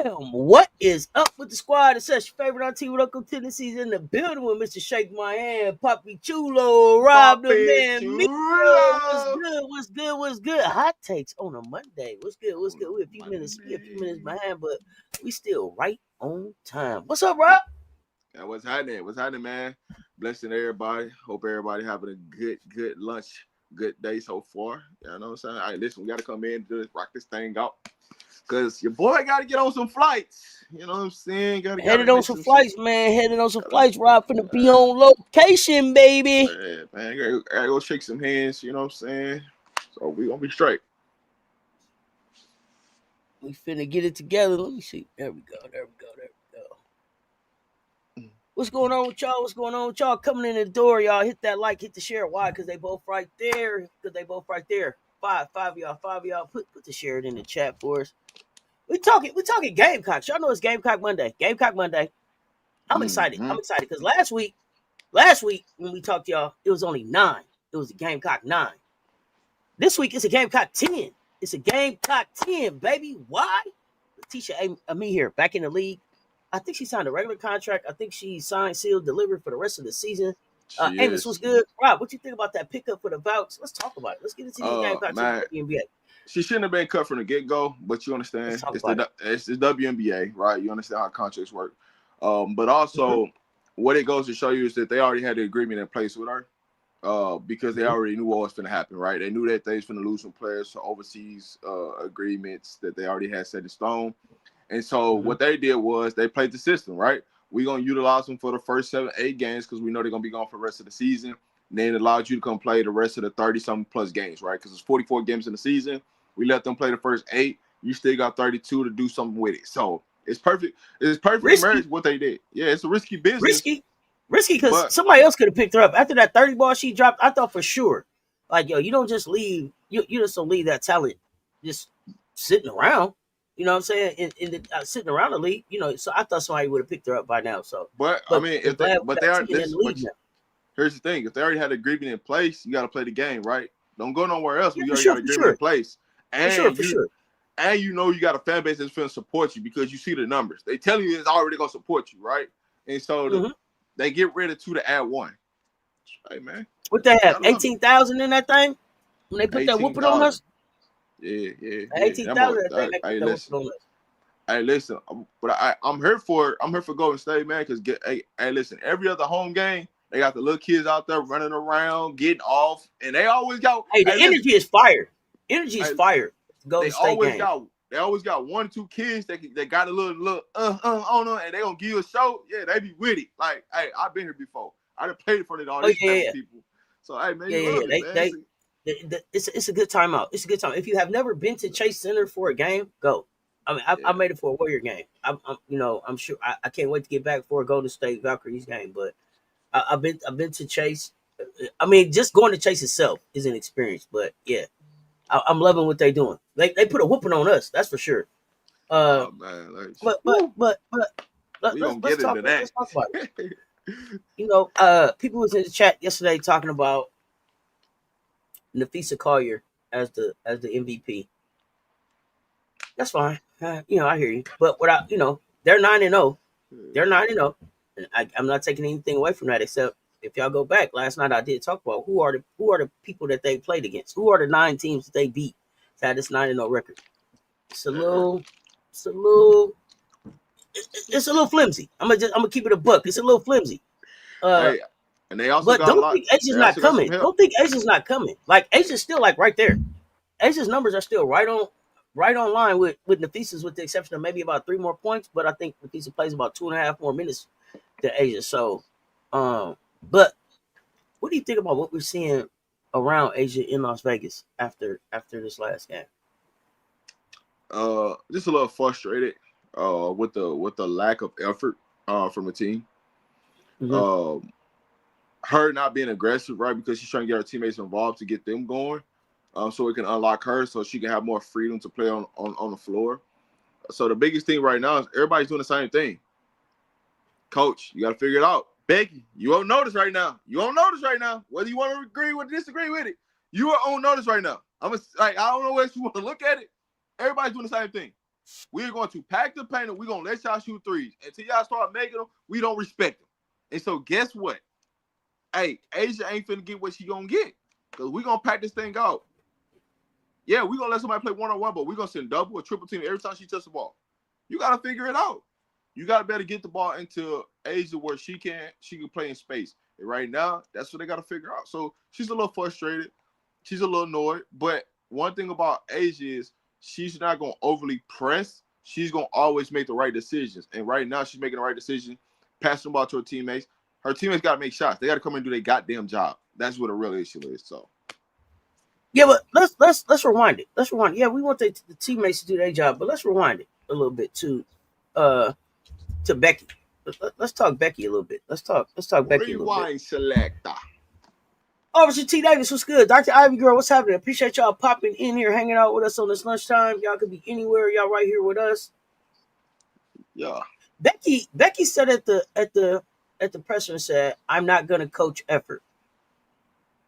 What is up with the squad? It's such your favorite auntie with Uncle Tennessee's in the building with Mr. Shake My Hand, Poppy Chulo, Rob the Poppy Man, Mio. Chulo. What's good? Hot takes on a Monday. What's good? We're a few minutes behind, but we still right on time. What's up, Rob? Yeah, what's happening, man? Blessing everybody. Hope everybody having a good lunch, good day so far. You know what I'm saying? All right, listen, we got to come in and rock this thing out. Because your boy got to get on some flights. You know what I'm saying? Headed on some flights, Rob. Finna be on location, baby. Yeah, man. Gotta go shake some hands. You know what I'm saying? So we going to be straight. We finna get it together. Let me see. There we go. What's going on with y'all? Coming in the door, y'all. Hit that like, hit the share. Why? Because they both right there. Five of y'all. Put the share in the chat for us. We talking Gamecocks. Y'all know it's Gamecock Monday. I'm excited. Because last week when we talked to y'all, it was only 9. It was a Gamecock 9. This week it's a Gamecock 10. It's a Gamecock 10, baby. Why? Letitia Amy here, back in the league. I think she signed a regular contract. I think she signed, sealed, delivered for the rest of the season. Amos, what's good? Rob, what you think about that pickup for the Vouch? Let's talk about it. Let's get into the Gamecocks in the WNBA. She shouldn't have been cut from the get-go, but you understand it's the WNBA, right? You understand how contracts work. But also what it goes to show you is that they already had the agreement in place with her because they already knew what was going to happen, right? They knew that they was going to lose some players to overseas agreements that they already had set in stone. And so what they did was they played the system, right? We're going to utilize them for the first 7-8 games because we know they're going to be gone for the rest of the season. And then it allowed you to come play the rest of the 30-something plus games, right? Because it's 44 games in the season. We let them play the first 8. You still got 32 to do something with it. So it's perfect. It's perfect marriage what they did. Yeah, it's a risky business. Risky because somebody else could have picked her up. After that 30 ball she dropped, I thought for sure, like, yo, you don't just leave. You just don't leave that talent just sitting around. You know what I'm saying? Sitting around the league, you know. So I thought somebody would have picked her up by now. So, but I mean, here's the thing: if they already had an agreement in place, you got to play the game, right? Don't go nowhere else. We already got an agreement in place, and and you know you got a fan base that's going to support you because you see the numbers. They tell you it's already going to support you, right? And so they get rid of 2 to add 1. Hey man, what they have 18,000 in that thing when they put that whooping on us. Yeah. 18,000. Hey, listen, but I'm here for Golden State, man. Because hey, listen, every other home game, they got the little kids out there running around, getting off, and they always got. Hey, the energy is fire. Fire. Golden State game. They always got 1 or 2 kids that got a little on them, and they gonna give you a show. Yeah, they be with it. Like, hey, I've been here before. I done played in front of all these people. So hey, man, it's a good time out. It's a good time. If you have never been to Chase Center for a game, go. I mean, I made it for a Warrior game. I'm sure I can't wait to get back for a Golden State Valkyries game. But I've been to Chase. I mean, just going to Chase itself is an experience. But yeah, I'm loving what they're doing. They put a whooping on us, that's for sure. Oh man, but let's talk about it. You know, people was in the chat yesterday talking about Nafisa Collier as the MVP. That's fine. You know, I hear you. But without, you know, they're 9-0. They're 9-0. And I'm not taking anything away from that, except if y'all go back last night, I did talk about who are the people that they played against. Who are the 9 teams that they beat to have this 9-0 record? It's a little flimsy. I'm gonna keep it a buck. It's a little flimsy. Hey, and they also don't think Asia's not coming. Don't think Asia's not coming. Like, Asia's still like right there. Asia's numbers are still right on line with Nafisa's, with the exception of maybe about 3 more points. But I think Nafisa plays about 2.5 more minutes than Asia. So, but what do you think about what we're seeing around Asia in Las Vegas after this last game? Just a little frustrated with the lack of effort from the team. Her not being aggressive, right? Because she's trying to get her teammates involved to get them going, so it can unlock her, so she can have more freedom to play on the floor. So the biggest thing right now is everybody's doing the same thing. Coach, you got to figure it out. Becky, you on notice right now. Whether you want to agree or disagree with it, you are on notice right now. I don't know where you want to look at it. Everybody's doing the same thing. We're going to pack the paint and we're going to let y'all shoot threes. Until y'all start making them, we don't respect them. And so guess what? Hey, Asia ain't finna get what she gonna get. Because we're going to pack this thing out. Yeah, we're going to let somebody play one-on-one, but we're going to send double or triple team every time she touches the ball. You got to figure it out. You got to better get the ball into Asia where she can play in space. And right now, that's what they got to figure out. So she's a little frustrated. She's a little annoyed. But one thing about Asia is she's not going to overly press. She's going to always make the right decisions. And right now, she's making the right decision, passing the ball to her teammates. Her teammates got to make shots. They got to come in and do their goddamn job. That's what a real issue is. So. Yeah, but let's rewind it. Let's rewind it. Yeah, we want the teammates to do their job, but let's rewind it a little bit to Becky. Let's talk Becky a little bit. Let's talk Becky a little bit. Rewind selector. Officer T. Davis, what's good? Dr. Ivy Girl, what's happening? Appreciate y'all popping in here, hanging out with us on this lunchtime. Y'all could be anywhere. Y'all right here with us. Yeah. Becky said at the presser and said, "I'm not gonna coach effort."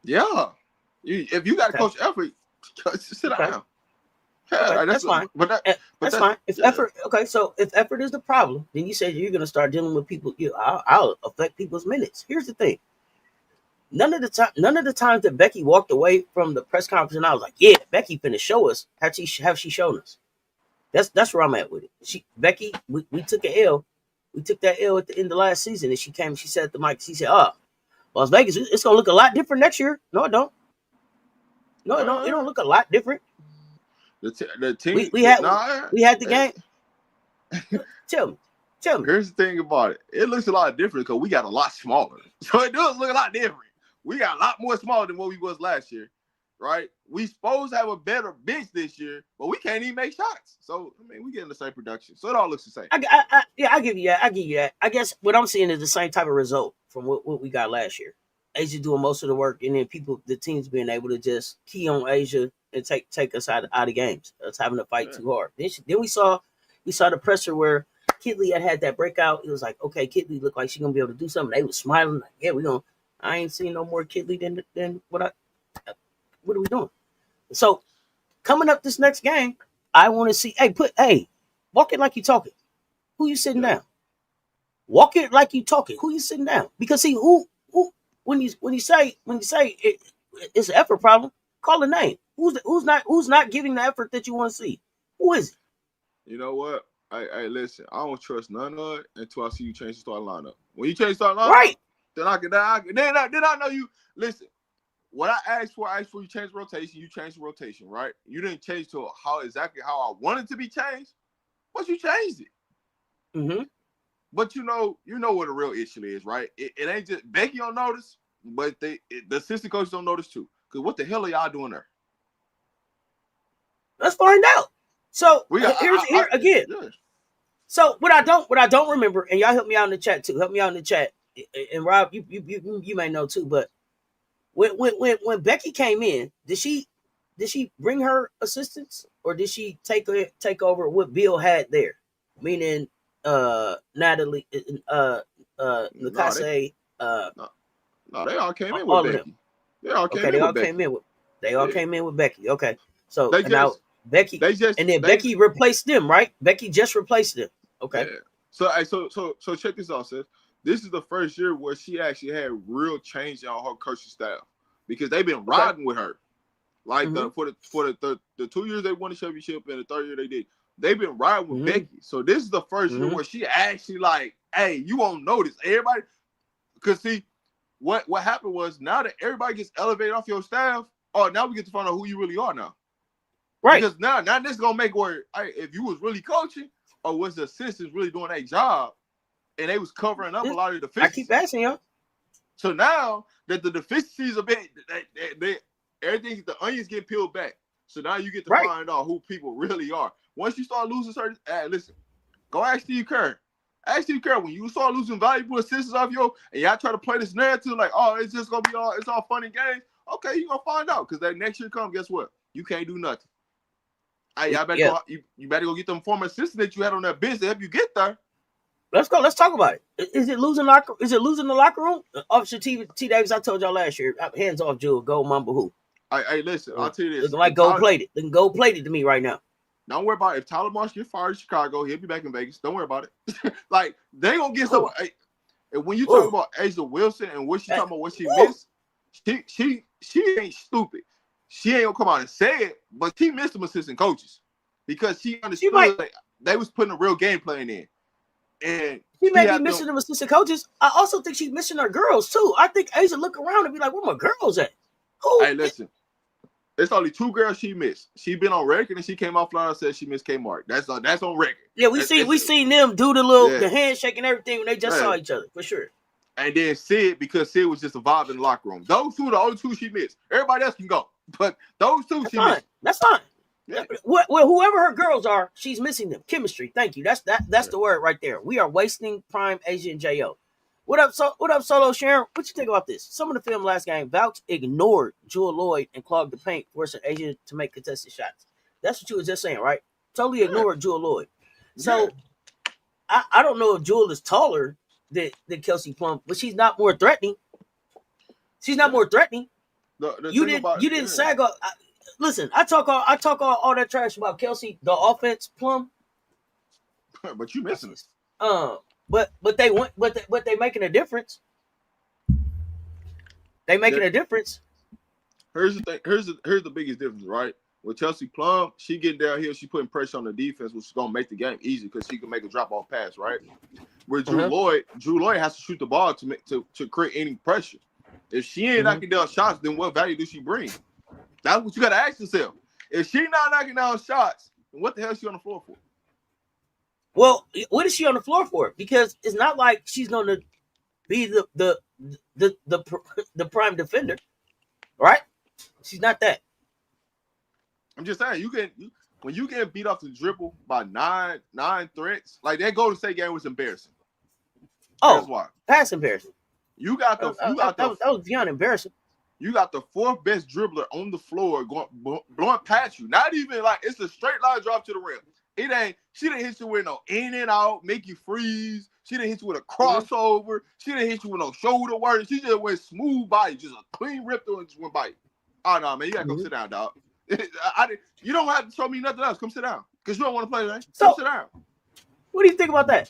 Yeah. If you got to coach effort, sit down. Yeah, okay, that's fine. That's fine. If effort, so if effort is the problem, then you say you're going to start dealing with people. I'll affect people's minutes. Here's the thing: none of the times that Becky walked away from the press conference, and I was like, "Yeah, Becky finna show us." Have she shown us? That's where I'm at with it. Becky, we took an L. We took that L at the end of last season, and she came. She said at the mic, she said, Las Vegas, it's gonna look a lot different next year." No, it don't. No, it don't look a lot different. The team we had the game. Tell me. Here's the thing about it. It looks a lot different because we got a lot smaller. So it does look a lot different. We got a lot more smaller than what we was last year, right? We supposed to have a better bench this year, but we can't even make shots. So I mean, we getting the same production. So it all looks the same. I give you that. I guess what I'm seeing is the same type of result from what we got last year. Asia doing most of the work, and then the teams being able to just key on Asia and take us out of games. Us having to fight too hard. Then we saw the presser where Kidley had that breakout. It was like, okay, Kidley looked like she's gonna be able to do something. They was smiling like, yeah, we gonna. I ain't seen no more Kidley than what are we doing? So coming up this next game, I want to see. Walk it like you talking. Who you sitting down? Walk it like you talking. Who you sitting down? Because see who. When you say it's an effort problem, call a name. Who's not giving the effort that you want to see? Who is it? You know what? Hey, listen. I don't trust none of it until I see you change the starting lineup. When you change the starting lineup, right? Then I know you. Listen. What I asked for you change the rotation. You changed the rotation, right? You didn't change to exactly how I wanted to be changed, but you changed it. Mm-hmm. But you know what the real issue is, right? It ain't just Becky don't notice, but the assistant coaches don't notice too. Because what the hell are y'all doing there? Let's find out. So here again. Yeah. So what I don't remember, and y'all help me out in the chat too. Help me out in the chat. And Rob, you may know too, but when Becky came in, did she bring her assistants or did she take over what Bill had there? Meaning Natalie, Nakase, no, they all came in with Becky. They all came in with Becky. Okay, so now Becky, Becky replaced them, right? Becky just replaced them. Okay. Yeah. So check this out, sis. This is the first year where she actually had real change on her coaching staff because they've been riding with her. Like for the 2 years they won the championship and the third year they did. They've been riding with Becky. So this is the first year where she actually like, hey, you won't notice. Everybody, because see, what happened was now that everybody gets elevated off your staff, now we get to find out who you really are now. Right. Because now this is going to make where if you was really coaching or was the assistants really doing their job and they was covering up a lot of the deficiencies. I keep asking y'all. So now that the deficiencies are being, everything, the onions get peeled back. So now you get to find out who people really are. Once you start losing certain, listen, go ask Steve Kerr. Ask Steve Kerr when you start losing valuable assistants off and y'all try to play this narrative like, it's just gonna be it's all fun and games. Okay, you're gonna find out because that next year comes. Guess what? You can't do nothing. Hey, y'all better go. You better go get them former assistants that you had on that bench to help you get there. Let's go. Let's talk about it. Is it losing the locker room? Officer T. Davis, I told y'all last year. Hands off, Jewel. Go Mamba who? Hey, listen. I'll tell you this. Looking like gold plated. Looking gold plated to me right now. Don't worry about it. If Tyler Marsh get fired in Chicago, he'll be back in Vegas. Don't worry about it. Like, they gonna get someone. And when you talk about Asa Wilson and what she talking about, what she missed, she ain't stupid. She ain't gonna come out and say it, but she missed some assistant coaches because she understood they was putting a real game plan in. And she may be missing them assistant coaches. I also think she's missing her girls too. I think Asa look around and be like, "Where my girls at?" Hey, listen. It's only 2 girls she missed. She been on record and she came off line and said she missed Kmart. That's on record. Yeah, we seen them do the handshake and everything when they just saw each other for sure. And then Sid, because Sid was just a vibe in the locker room. Those 2 are the only 2 she missed. Everybody else can go, but those 2 she missed. That's fine. Yeah. Well, whoever her girls are, she's missing them. Chemistry. Thank you. That's the word right there. We are wasting prime Asia and Jo. What up, Solo Sharon? What you think about this? Some of the film last game, Vouch ignored Jewel Lloyd and clogged the paint, forcing Asia to make contested shots. That's what you were just saying, right? Totally ignored Jewel Lloyd. So I don't know if Jewel is taller than Kelsey Plum, but she's not more threatening. She's not more threatening. You didn't sag up. Listen, I talk all that trash about Kelsey, the offense, Plum. But you missing it. But they making a difference. They making a difference. Here's the thing. Here's the biggest difference, right? With Chelsea Plum, she getting downhill, she putting pressure on the defense, which is gonna make the game easy because she can make a drop off pass, right? With Drew Lloyd has to shoot the ball to create any pressure. If she ain't knocking down shots, then what value does she bring? That's what you gotta ask yourself. If she not knocking down shots, then what the hell is she on the floor for? Well, what is she on the floor for? Because it's not like she's going to be the prime defender, right? She's not that. I'm just saying, when you get beat off the dribble by nine threats, like that Golden State game was embarrassing. Oh, that's why. That's embarrassing. That was beyond embarrassing. You got the 4th best dribbler on the floor blowing past you. Not even like it's a straight line drop to the rim. She didn't hit you with no in and out, make you freeze. She didn't hit you with a crossover. She didn't hit you with no shoulder work. She just went smooth by you, just a clean rip through and just went by you. Oh, no, man, you got to go sit down, dog. You don't have to show me nothing else. Come sit down because you don't want to play today. Come sit down. What do you think about that?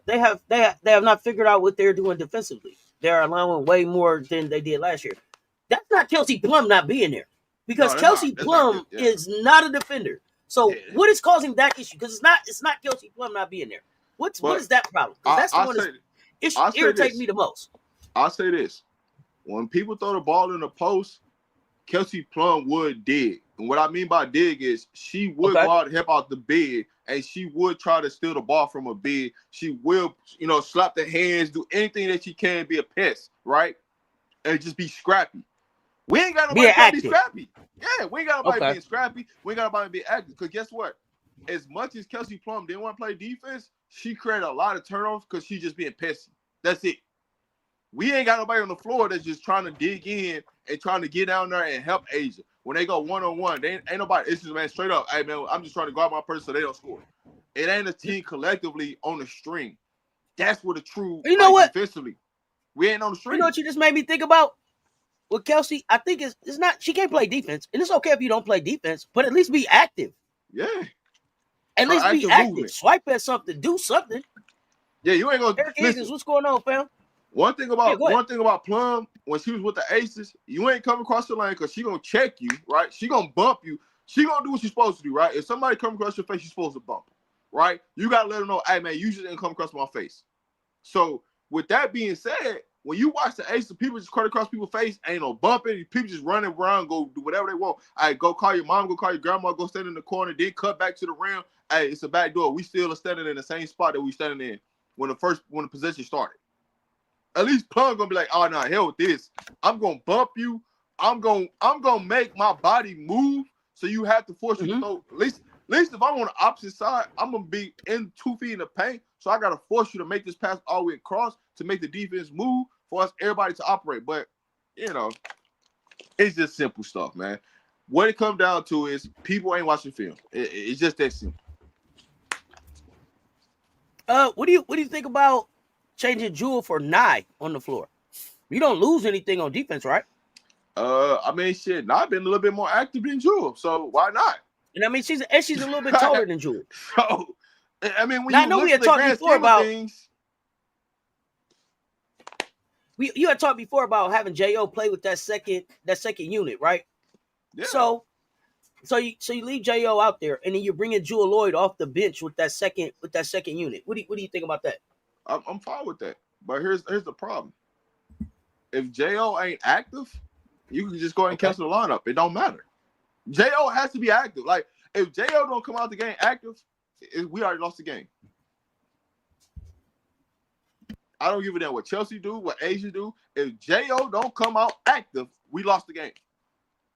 They have not figured out what they're doing defensively. They're allowing way more than they did last year. That's not Kelsey Plum not being there because Kelsey Plum is not a defender. So what is causing that issue? Because it's not Kelsey Plum not being there. What is that problem? That's the one that irritates me the most. I'll say this. When people throw the ball in the post, Kelsey Plum would dig. And what I mean by dig is she would go out and help out the big, and she would try to steal the ball from a big. She will, slap the hands, do anything that she can, be a pest, right? And just be scrappy. We ain't got nobody trying to be scrappy. Yeah, we ain't got nobody being scrappy. We ain't got nobody being active. Because guess what? As much as Kelsey Plum didn't want to play defense, she created a lot of turnovers because she's just being pissy. That's it. We ain't got nobody on the floor that's just trying to dig in and trying to get down there and help Asia. When they go one-on-one, they ain't nobody. It's just, man, straight up, hey, man, I'm just trying to guard my person so they don't score. It ain't a team collectively on the string. That's what the true, defensively. We ain't on the string. You know what you just made me think about? With Kelsey, I think it's not, she can't play defense. And it's okay if you don't play defense, but at least be active. Yeah. At least be active. Movement. Swipe at something. Do something. Yeah, you ain't going to. Eric Higgins, what's going on, fam? One thing about Plum, when she was with the Aces, you ain't coming across the lane because she going to check you, right? She going to bump you. She going to do what she's supposed to do, right? If somebody come across your face, she's supposed to bump, right? You got to let them know, hey, man, you just didn't come across my face. So, with that being said, when you watch the Aces, people just cut across people's face, ain't no bumping. People just running around, go do whatever they want. Hey, go call your mom, go call your grandma, go stand in the corner, then cut back to the rim. Hey, it's a back door. We still are standing in the same spot that we standing in when the possession started. At least Plum gonna be like, oh no, hell with this. I'm gonna bump you. I'm gonna make my body move. So you have to force you to throw. At least if I'm on the opposite side, I'm gonna be in 2 feet in the paint. So I gotta force you to make this pass all the way across to make the defense move for us everybody to operate. But it's just simple stuff, man. What it comes down to is people ain't watching film. It's just that simple. What do you think about changing Jewel for Nye on the floor? You don't lose anything on defense, right? I mean, shit, Nye been a little bit more active than Jewel, so why not? And I mean, she's a little bit taller than Jewel. So, I mean, when now, you I know look we at had the talked grand before scheme of about things, you had talked before about having Jo play with that second unit, right? yeah. So you leave Jo out there, and then you're bringing Jewel Lloyd off the bench with that second unit. What do you think about that? I'm fine with that, but here's the problem. If Jo ain't active, you can just go ahead and cancel the lineup. It don't matter. Jo has to be active. Like, if Jo don't come out the game active, we already lost the game. I don't give a damn what Chelsea do, what Asia do. If Jo don't come out active, we lost the game.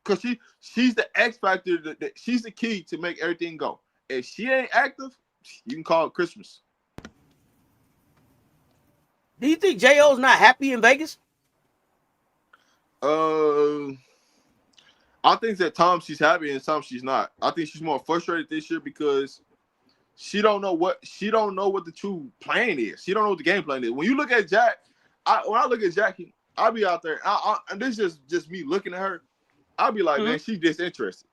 Because she's the X factor. She's the key to make everything go. If she ain't active, you can call it Christmas. Do you think Jo's not happy in Vegas? I think that times she's happy and sometimes she's not. I think she's more frustrated this year because she don't know what the true plan is. She don't know what the game plan is. When you look at Jack, when I look at Jackie, I'll be out there, and this is just me looking at her. I'll be like, man, she's disinterested.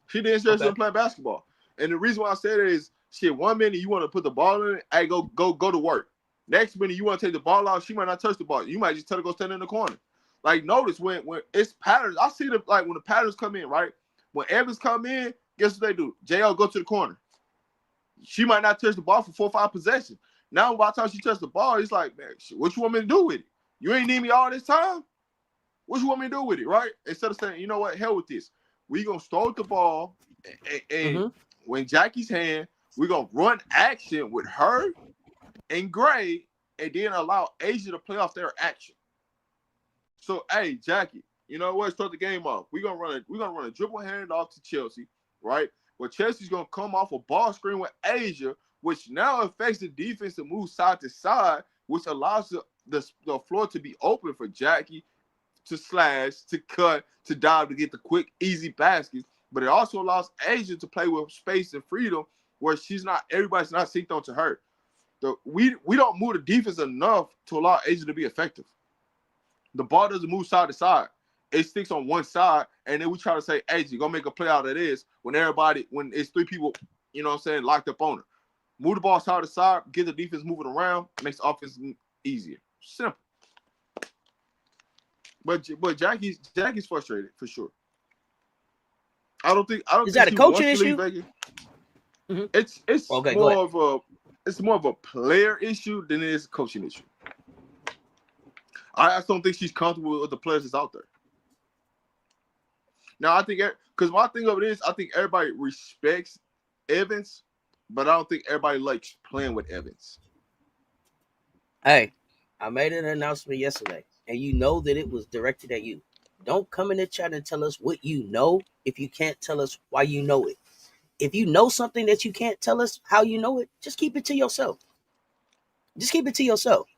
She disinterested in playing basketball. And the reason why I said it is, shit, 1 minute you want to put the ball in it, hey, go to work. Next minute you want to take the ball out, she might not touch the ball. You might just tell her to go stand in the corner. Like, notice when it's patterns. I see when the patterns come in, right? When Evans come in, guess what they do? JL go to the corner. She might not touch the ball for 4 or 5 possessions. Now, by the time she touches the ball, it's like, man, shit, what you want me to do with it? You ain't need me all this time? What you want me to do with it, right? Instead of saying, you know what, hell with this. We going to start the ball, and when Jackie's hand, we're going to run action with her and Gray, and then allow Asia to play off their action. So, hey, Jackie, you know what? Start the game off. We're gonna run a dribble handoff to Chelsea, right? Well, Chelsea's gonna come off a ball screen with Asia, which now affects the defense to move side to side, which allows the floor to be open for Jackie to slash, to cut, to dive, to get the quick, easy baskets. But it also allows Asia to play with space and freedom where everybody's not synced onto her. We don't move the defense enough to allow Asia to be effective. The ball doesn't move side to side. It sticks on one side, and then we try to say, hey, you're going to make a play out of this when it's 3 people, you know what I'm saying, locked up on her. Move the ball side to side, get the defense moving around, makes offense easier. Simple. But Jackie's frustrated for sure. I don't think is that a coaching issue? Mm-hmm. It's more of a player issue than it is a coaching issue. I just don't think she's comfortable with the players that's out there. Now, I think, because my thing of it is, I think everybody respects Evans, but I don't think everybody likes playing with Evans. Hey, I made an announcement yesterday, and you know that it was directed at you. Don't come in the chat and tell us what you know if you can't tell us why you know it. If you know something that you can't tell us how you know it, just keep it to yourself. Just keep it to yourself.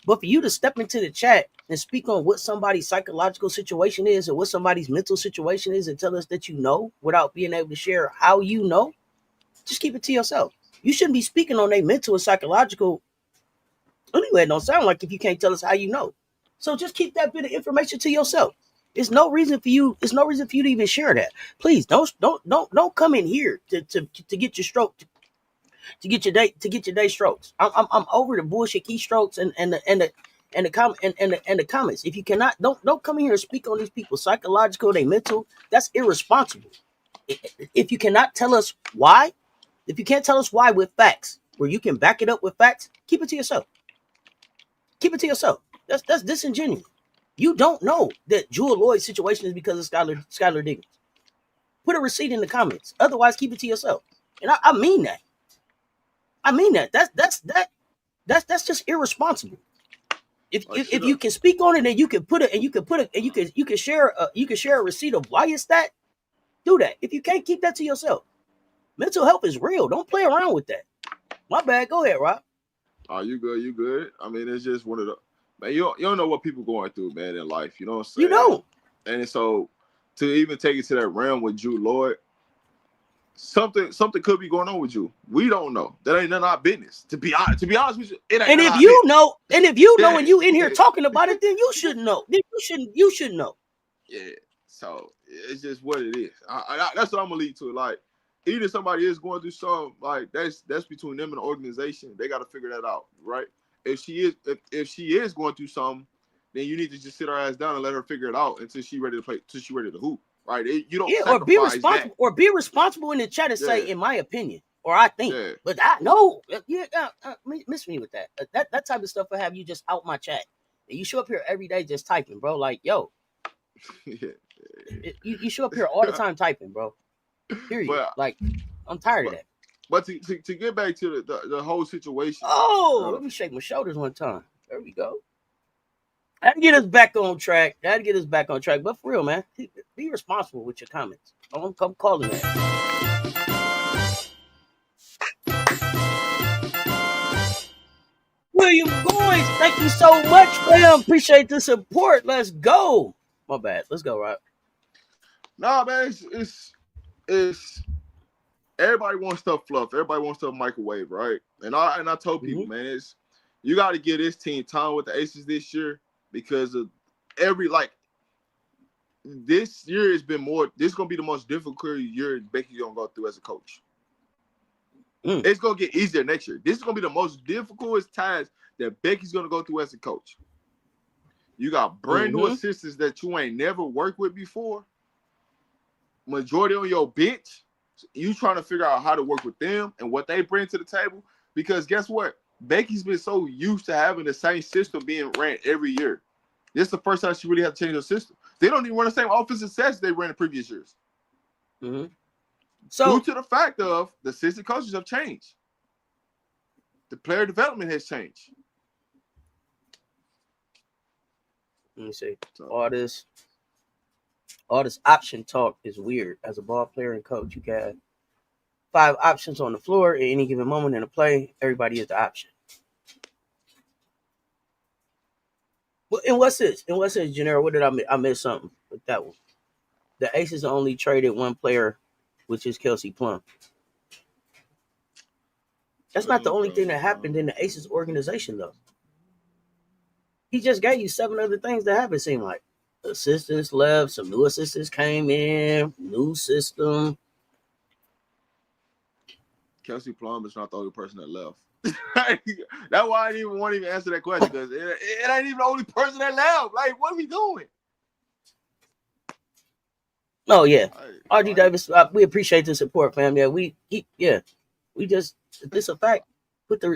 But for you to step into the chat and speak on what somebody's psychological situation is or what somebody's mental situation is and tell us that you know without being able to share how you know, just keep it to yourself. You shouldn't be speaking on their mental or psychological. Anyway, it don't sound like if you can't tell us how you know. So just keep that bit of information to yourself. There's no reason for you to even share that. Please don't come in here to get your stroke. To get your day strokes. I'm over the bullshit keystrokes and the comments. If you cannot, don't come in here and speak on these people psychological, they mental. That's irresponsible. If you cannot tell us why, if you can't tell us why with facts, where you can back it up with facts, keep it to yourself. Keep it to yourself. That's disingenuous. You don't know that Jewel Lloyd's situation is because of Skylar Diggins. Put a receipt in the comments. Otherwise, keep it to yourself. And I mean that. I mean that. That's just irresponsible. If you can speak on it and you can share a receipt of why it's that, do that. If you can't, keep that to yourself. Mental health is real. Don't play around with that. My bad. Go ahead, Rob. Oh, you good? You good? I mean, it's just one of the, man. You don't know what people going through, man, in life. You know what I'm saying? You don't. And so to even take it to that realm with Drew Lloyd, something could be going on with you. We don't know. That ain't none of our business. To be honest with you, it ain't. And if you know, and you in here talking about it, then you should know. Then you should know. Yeah. So it's just what it is. That's what I'm gonna lead to. Like, either somebody is going through something, like that's between them and the organization. They got to figure that out, right? If she is going through something, then you need to just sit her ass down and let her figure it out until she's ready to play, until she's ready to hoop, right? You don't sacrifice that. Or be responsible in the chat and say, in my opinion, or I think, but I know, miss me with that. That type of stuff will have you just out my chat. And you show up here every day just typing, bro. Like, yo, you show up here all the time typing, bro. Period. But, like, I'm tired of that. But to get back to the whole situation. Let me shake my shoulders one time. There we go. That'd get us back on track. But for real, man, be responsible with your comments. I'm calling that. William Goins, thank you so much, fam. Appreciate the support. Let's go. My bad. Let's go, Rob. Nah, man, it's everybody wants stuff fluff. Everybody wants stuff microwave, right? And I told people, man, you got to give this team time with the Aces this year because of this year has been more. This is gonna be the most difficult year Becky's gonna go through as a coach. It's gonna get easier next year. This is gonna be the most difficult task that Becky's gonna go through as a coach. You got brand new assistants that you ain't never worked with before. Majority on your bench. You trying to figure out how to work with them and what they bring to the table. Because guess what? Becky's been so used to having the same system being ran every year. This is the first time she really had to change her system. They don't even run the same offensive sets they ran in previous years. So, due to the fact of the assistant coaches have changed. The player development has changed. Let me see. All this option talk is weird. As a ball player and coach, you got 5 options on the floor at any given moment in a play. Everybody is the option. Well, and what's this? Gennaro? What did I miss something with that one? The Aces only traded one player, which is Kelsey Plum. That's not the only thing that happened in the Aces organization, though. He just gave you 7 other things that happened, seem like. Assistants left, some new assistants came in, new system. Kelsey Plum is not the only person that left. That's why I didn't even want to answer that question, because it ain't even the only person that left. Like, what are we doing? Oh, yeah. RG Davis, we appreciate the support, fam. Yeah, we just, this a fact.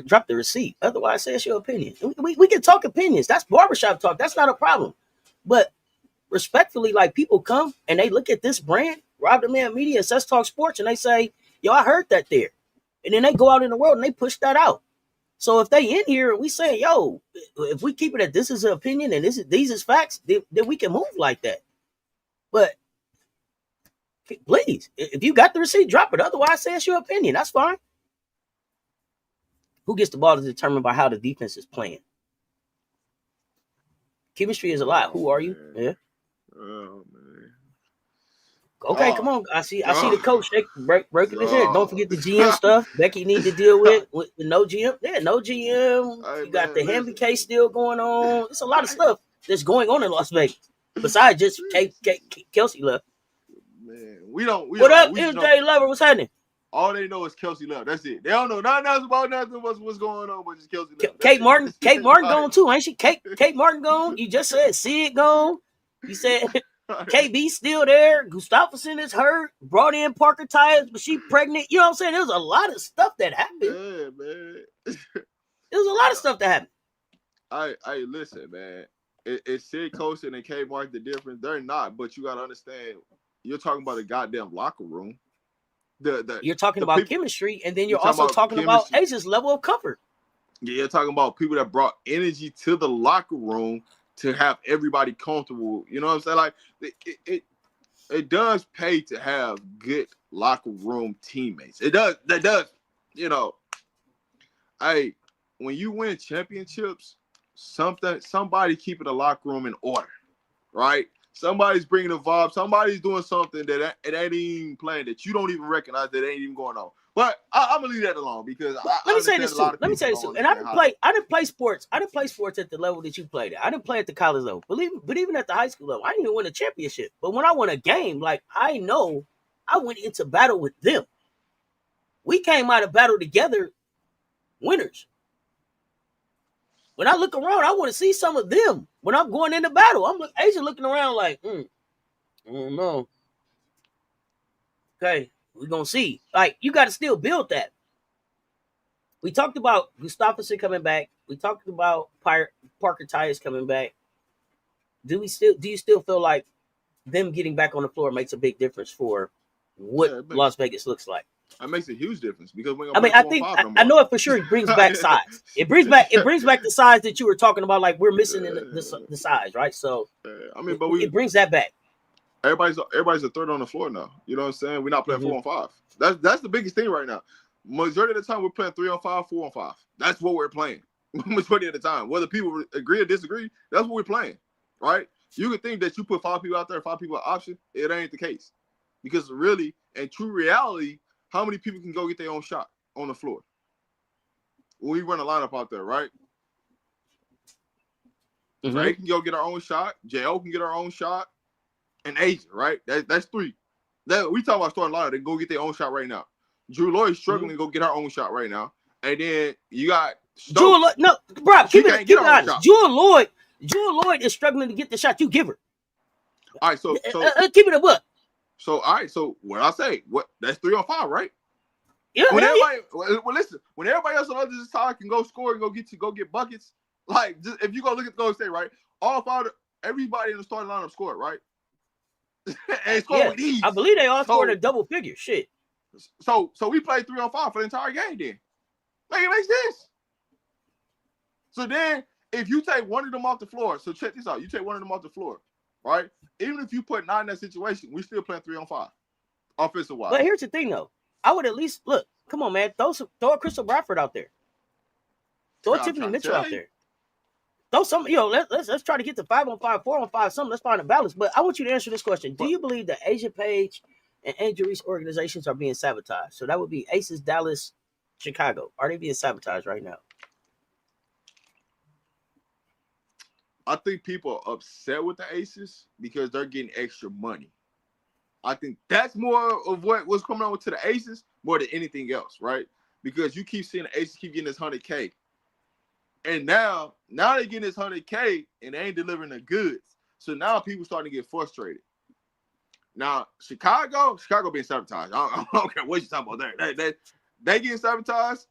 Drop the receipt. Otherwise, say it's your opinion. We can talk opinions. That's barbershop talk. That's not a problem. But respectfully, like, people come and they look at this brand, Rob the Man Media and Cess Talk Sports, and they say, yo, I heard that there. And then they go out in the world and they push that out. So if they in here and we say, yo, if we keep it at this is an opinion and these is facts, then we can move like that. But please, if you got the receipt, drop it. Otherwise, say it's your opinion. That's fine. Who gets the ball is determined by how the defense is playing. Chemistry is a lot. Who are you? Yeah. Oh, man. Okay, come on. I see the coach breaking his head. Don't forget the GM stuff Becky need to deal with no GM. Yeah, no GM. You got the Hamby case still going on. It's a lot of stuff that's going on in Las Vegas. Besides just Kelsey left. Man, we don't. What up, MJ Lover? What's happening? All they know is Kelsey left. That's it. They don't know nothing else about nothing what's going on, but just Kelsey left. Kate Martin gone too, ain't she? Kate Martin gone. You just said Sid gone. You said KB still there. Gustafson is hurt. Brought in Parker Tyus, but she pregnant. You know what I'm saying? There's a lot of stuff that happened. Yeah, man. There's a lot of stuff that happened. I listen, man. It's Sid Colson and Kate Martin the difference. They're not, but you gotta understand. You're talking about a goddamn locker room. You're talking about people, chemistry, and then you're also talking about Asia's level of comfort. Yeah, you're talking about people that brought energy to the locker room to have everybody comfortable. You know what I'm saying? Like, it does pay to have good locker room teammates. It does. That does. You know, when you win championships, somebody keeping the locker room in order, right? Somebody's bringing the vibe. Somebody's doing something that it ain't even playing that you don't even recognize that ain't even going on. But I'm gonna leave that alone because let me say this too. And I didn't play sports. I didn't play sports at the level that you played at. I didn't play at the college level. But even at the high school level, I didn't even win a championship. But when I won a game, like, I know I went into battle with them. we came out of battle together winners. When I look around, I want to see some of them. When I'm going into battle, Asia looking around like, I don't know. Okay, we're going to see. Like, you got to still build that. We talked about Gustafsson coming back. We talked about Parker Tyus coming back. Do you still feel like them getting back on the floor makes a big difference for what Las Vegas looks like? It makes a huge difference because I know it for sure. It brings back size. It brings back the size that you were talking about. Like we're missing in the size, right? So it brings that back. Everybody's a third on the floor now. You know what I'm saying? We're not playing 4-on-5. That's the biggest thing right now. Majority of the time we're playing 3-on-5, 4-on-5. That's what we're playing. Majority of the time, whether people agree or disagree, that's what we're playing, right? You could think that you put 5 people out there, 5 people option. It ain't the case, because really, in true reality, how many people can go get their own shot on the floor? When we run a lineup out there, right? Ray can go get our own shot. J.O. can get our own shot. And Asia, right? That's 3. We talk about starting lineup. They go get their own shot right now. Drew Lloyd's struggling to go get her own shot right now. And then you got Drew Lloyd. No, bro, keep it honest. Drew Lloyd is struggling to get the shot you give her. All right, so keep it a buck. So all right, so what I say? That's 3-on-5, right? Yeah. Listen, when everybody else on the other side can go score and go get buckets, like just, if you go look at the Golden State, right? Everybody in the starting lineup scored, right? And scored with ease. I believe they all scored a double figure. Shit. So we played 3-on-5 for the entire game. Then, like, it makes sense. So then, if you take one of them off the floor, so check this out: you take one of them off the floor, right? Even if you put 9 in that situation, we still playing 3-on-5, offensive wise. But here's the thing, though. I would at least look. Come on, man. Throw a Crystal Bradford out there. Throw a Tiffany Mitchell out there. Throw some. Let's try to get to 5-on-5, 4-on-5, something. Let's find a balance. But I want you to answer this question: do you believe the Asia Page and Angel Reese organizations are being sabotaged? So that would be Aces, Dallas, Chicago. Are they being sabotaged right now? I think people are upset with the Aces because they're getting extra money. I think that's more of what's coming on to the Aces more than anything else, right? Because you keep seeing the Aces keep getting this $100K. And now they're getting this $100K and they ain't delivering the goods. So now people starting to get frustrated. Now, Chicago being sabotaged. I don't care what you're talking about there. They getting sabotaged.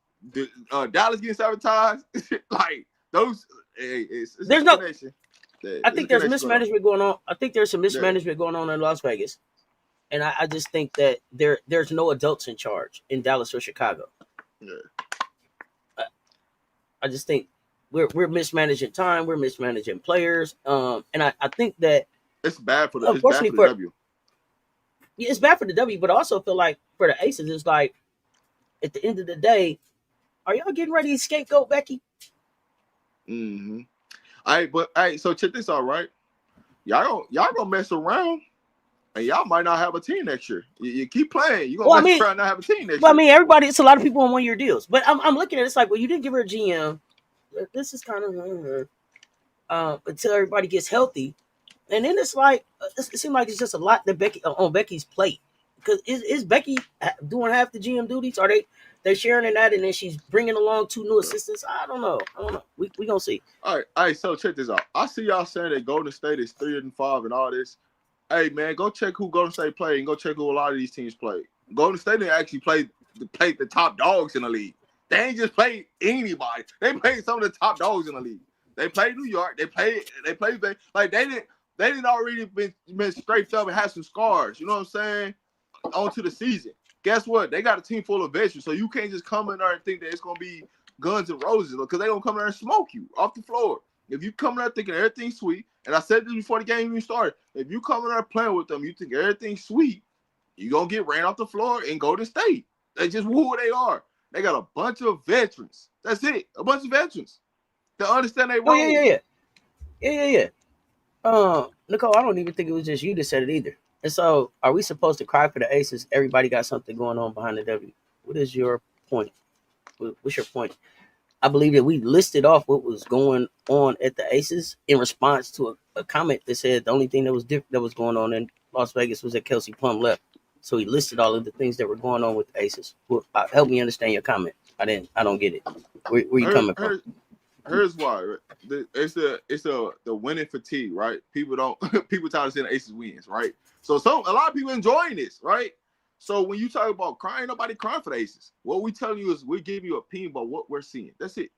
Dallas getting sabotaged. Like, those... There's no. I think there's mismanagement going on. I think there's some mismanagement going on in Las Vegas, and I just think that there's no adults in charge in Dallas or Chicago. Yeah. I just think we're mismanaging time. We're mismanaging players. And I think that it's bad for the W. Yeah, it's bad for the W, but I also feel like for the Aces, it's like at the end of the day, are y'all getting ready to scapegoat Becky? Mm-hmm. So check this out, right? Y'all gonna mess around, and y'all might not have a team next year. You keep playing, you gonna mess around and not have a team next year. I mean, it's a lot of people on 1-year deals, but I'm looking at it, it's like, well, you didn't give her a GM. This is kind of until everybody gets healthy, and then it's like it seems like it's just a lot that on Becky's plate. Because is Becky doing half the GM duties? Are they sharing in that, and then she's bringing along 2 new assistants? I don't know. We gonna see. All right. So check this out. I see y'all saying that Golden State is 3-5 and all this. Hey man, go check who Golden State played and go check who a lot of these teams played. Golden State didn't actually play the top dogs in the league. They ain't just played anybody. They played some of the top dogs in the league. They played New York. They played like they didn't already been scraped up and had some scars. You know what I'm saying? Onto the season. Guess what? They got a team full of veterans, so you can't just come in there and think that it's gonna be guns and roses, because they're gonna come in there and smoke you off the floor. If you come in there thinking everything's sweet, and I said this before the game even started, if you come in there playing with them, you think everything's sweet, you're gonna get ran off the floor in Golden State. They just who they are. They got a bunch of veterans. That's it. A bunch of veterans that understand their role. Yeah. Nicole, I don't even think it was just you that said it either. And so, are we supposed to cry for the Aces? Everybody got something going on behind the W. What is your point? What's your point? I believe that we listed off what was going on at the Aces in response to a comment that said the only thing that was going on in Las Vegas was that Kelsey Plum left. So he listed all of the things that were going on with the Aces. Well, help me understand your comment. I don't get it. Where you coming from? Here's why. Right? It's the winning fatigue, right? People try to say the Aces wins, right? So a lot of people enjoying this, right? So when you talk about crying, nobody crying for the Aces. What we tell you is we give you an opinion about what we're seeing. That's it.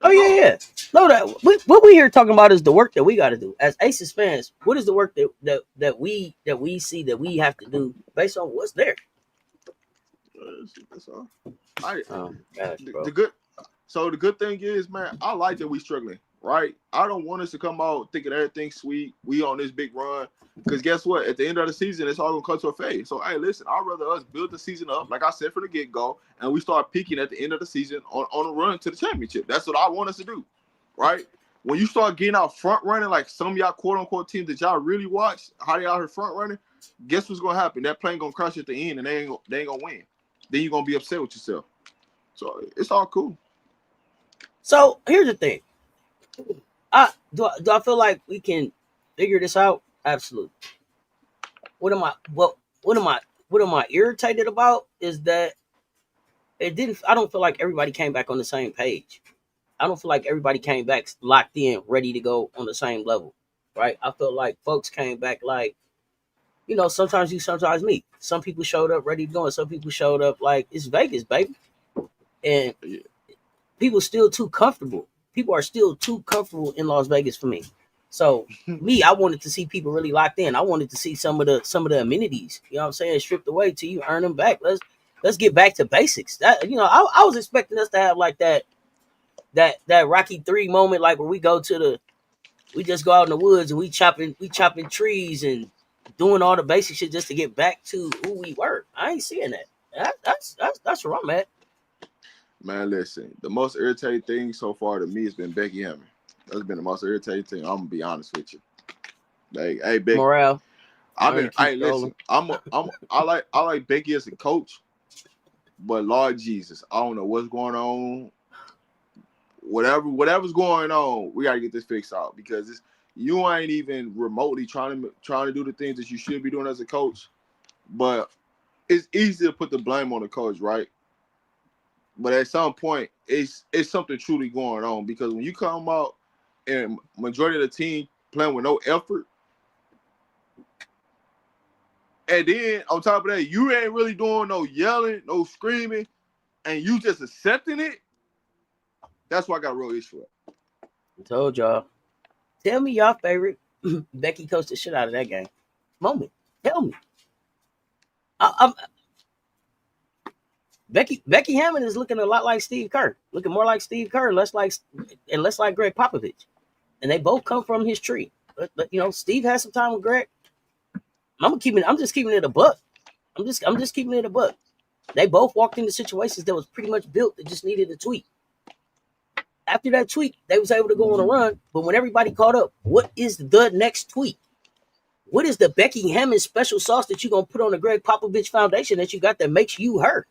That's yeah. No, what we here talking about is the work that we got to do as Aces fans. What is the work that we see that we have to do based on what's there? That's all. The good. So the good thing is, man, I like that we struggling, right? I don't want us to come out thinking everything's sweet. We on this big run. Because guess what? At the end of the season, it's all going to come to a fade. So, hey, listen, I'd rather us build the season up, like I said from the get-go, and we start peaking at the end of the season on a run to the championship. That's what I want us to do, right? When you start getting out front running, like some of y'all quote-unquote teams that y'all really watch, how they out here front running, guess what's going to happen? That plane going to crash at the end, and they ain't going to win. Then you're going to be upset with yourself. So, it's all cool. So here's the thing. Do I feel like we can figure this out? Absolutely. What am I irritated about is that I don't feel like everybody came back on the same page. I don't feel like everybody came back locked in, ready to go on the same level. Right? I feel like folks came back like, sometimes you, sometimes me. Some people showed up ready to go, and some people showed up like it's Vegas, baby. And people still too comfortable. People are still too comfortable in Las Vegas for me. So me, I wanted to see people really locked in. I wanted to see some of the amenities, you know what I'm saying, stripped away till you earn them back. Let's get back to basics. That I was expecting us to have like that Rocky 3 moment, like where we just go out in the woods and we chopping trees and doing all the basic shit just to get back to who we were. I ain't seeing that. That's where I'm at. Man, listen, the most irritating thing so far to me has been Becky Hammond. That's been the most irritating thing. I'm gonna be honest with you. Like, hey, Becky. Morale. Listen. I like Becky as a coach, but Lord Jesus, I don't know what's going on. Whatever's going on, we gotta get this fixed out because you ain't even remotely trying to do the things that you should be doing as a coach. But it's easy to put the blame on the coach, right? But at some point, it's something truly going on because when you come out and majority of the team playing with no effort, and then on top of that, you ain't really doing no yelling, no screaming, and you just accepting it, that's why I got a real issue with. I told y'all. Tell me your favorite Becky coached the shit out of that game. Moment. Tell me. Becky Hammond is looking a lot like Steve Kerr. Looking more like Steve Kerr, less like Greg Popovich. And they both come from his tree. But Steve has some time with Greg. I'm just keeping it a buck. I'm just keeping it a buck. They both walked into situations that was pretty much built that just needed a tweak. After that tweak, they was able to go on a run. But when everybody caught up, what is the next tweak? What is the Becky Hammond special sauce that you're going to put on the Greg Popovich foundation that you got that makes you her?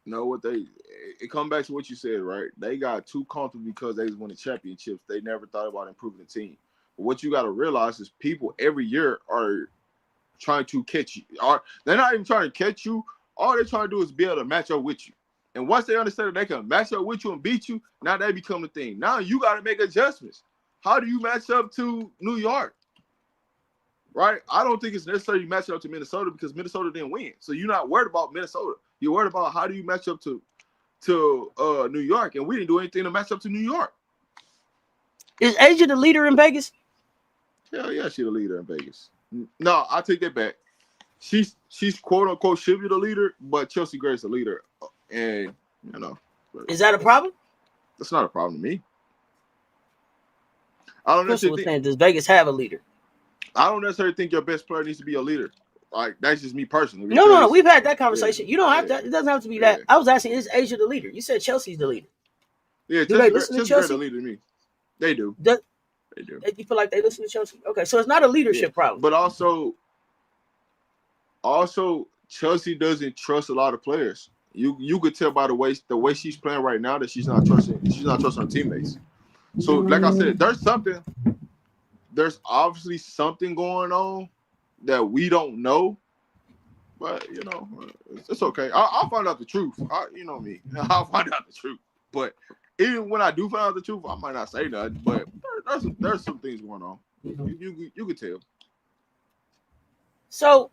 It come back to what you said, right? They got too comfortable because they was winning championships. They never thought about improving the team. But what you got to realize is people every year are trying to catch you. They're not even trying to catch you. All they're trying to do is be able to match up with you. And once they understand that they can match up with you and beat you, now they become the thing. Now you got to make adjustments. How do you match up to New York? Right? I don't think it's necessarily matching up to Minnesota because Minnesota didn't win. So you're not worried about Minnesota. You're worried about how do you match up to New York, and we didn't do anything to match up to New York. Is Asia the leader in Vegas? Hell yeah, she's the leader in Vegas. No, I take that back. She's quote unquote should be the leader, but Chelsea Gray's the leader, and is that a problem? That's not a problem to me. I don't necessarily think. Does Vegas have a leader? I don't necessarily think your best player needs to be a leader. Like that's just me personally. No. We've had that conversation. Yeah, you don't have to. It doesn't have to be that. I was asking, is Asia the leader? You said Chelsea's the leader. Yeah, do they listen to Chelsea? The leader to me. They do. They do. You feel like they listen to Chelsea? Okay, so it's not a leadership problem. But also Chelsea doesn't trust a lot of players. You could tell by the way she's playing right now that she's not trusting her teammates. So like I said, there's obviously something going on that we don't know. But it's okay. I'll find out the truth. You know me. I'll find out the truth. But even when I do find out the truth, I might not say nothing. But there's some things going on. You could tell. So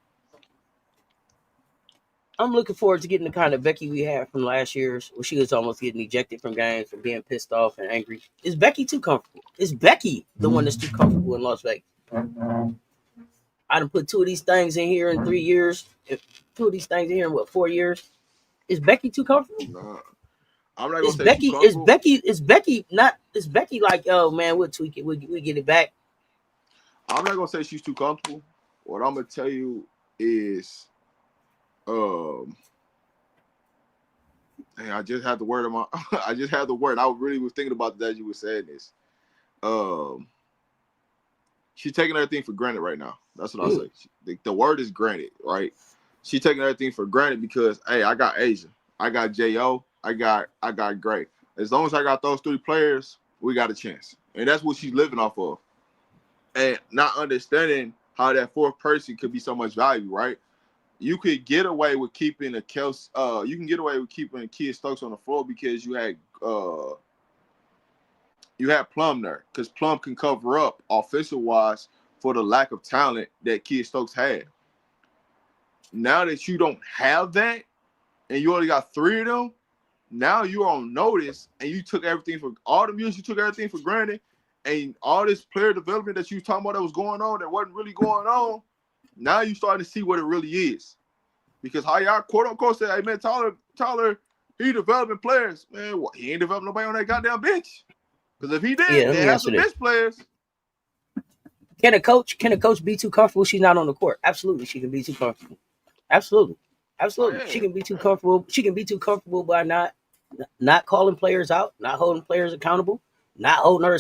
I'm looking forward to getting the kind of Becky we had from last year's, where she was almost getting ejected from games for being pissed off and angry. Is Becky too comfortable? Is Becky the one that's too comfortable in Las Vegas? I done put 2 of these things in here in 3 years. 2 of these things in here in 4 years? Is Becky too comfortable? Nah, I'm not gonna say too comfortable. Is Becky like, oh man, we'll tweak it, we get it back? I'm not gonna say she's too comfortable. What I'm gonna tell you is, I just had the word of my. I just had the word. I really was thinking about that as you were saying this. She's taking everything for granted right now. That's what I say. The word is granted, right? She's taking everything for granted because, hey, I got Asia, I got Jo, I got Gray. As long as I got those 3 players, we got a chance, and that's what she's living off of. And not understanding how that 4th person could be so much value, right? You could get away with keeping you can get away with keeping Kia Stokes on the floor because you had Plum there, because Plum can cover up offensive wise for the lack of talent that Kia Stokes had. Now that you don't have that, and you only got 3 of them, now you're on notice, and you took everything for all the years. You took everything for granted, and all this player development that you were talking about that was going on that wasn't really going on. Now you starting to see what it really is, because how y'all quote unquote say, "Hey man, Tyler, he developing players." Man, what? He ain't developing nobody on that goddamn bench. Because if he did, they have some bench players. Can a coach be too comfortable? She's not on the court. Absolutely, she can be too comfortable. Absolutely. Oh, yeah. She can be too comfortable. She can be too comfortable by not calling players out, not holding players accountable, not holding her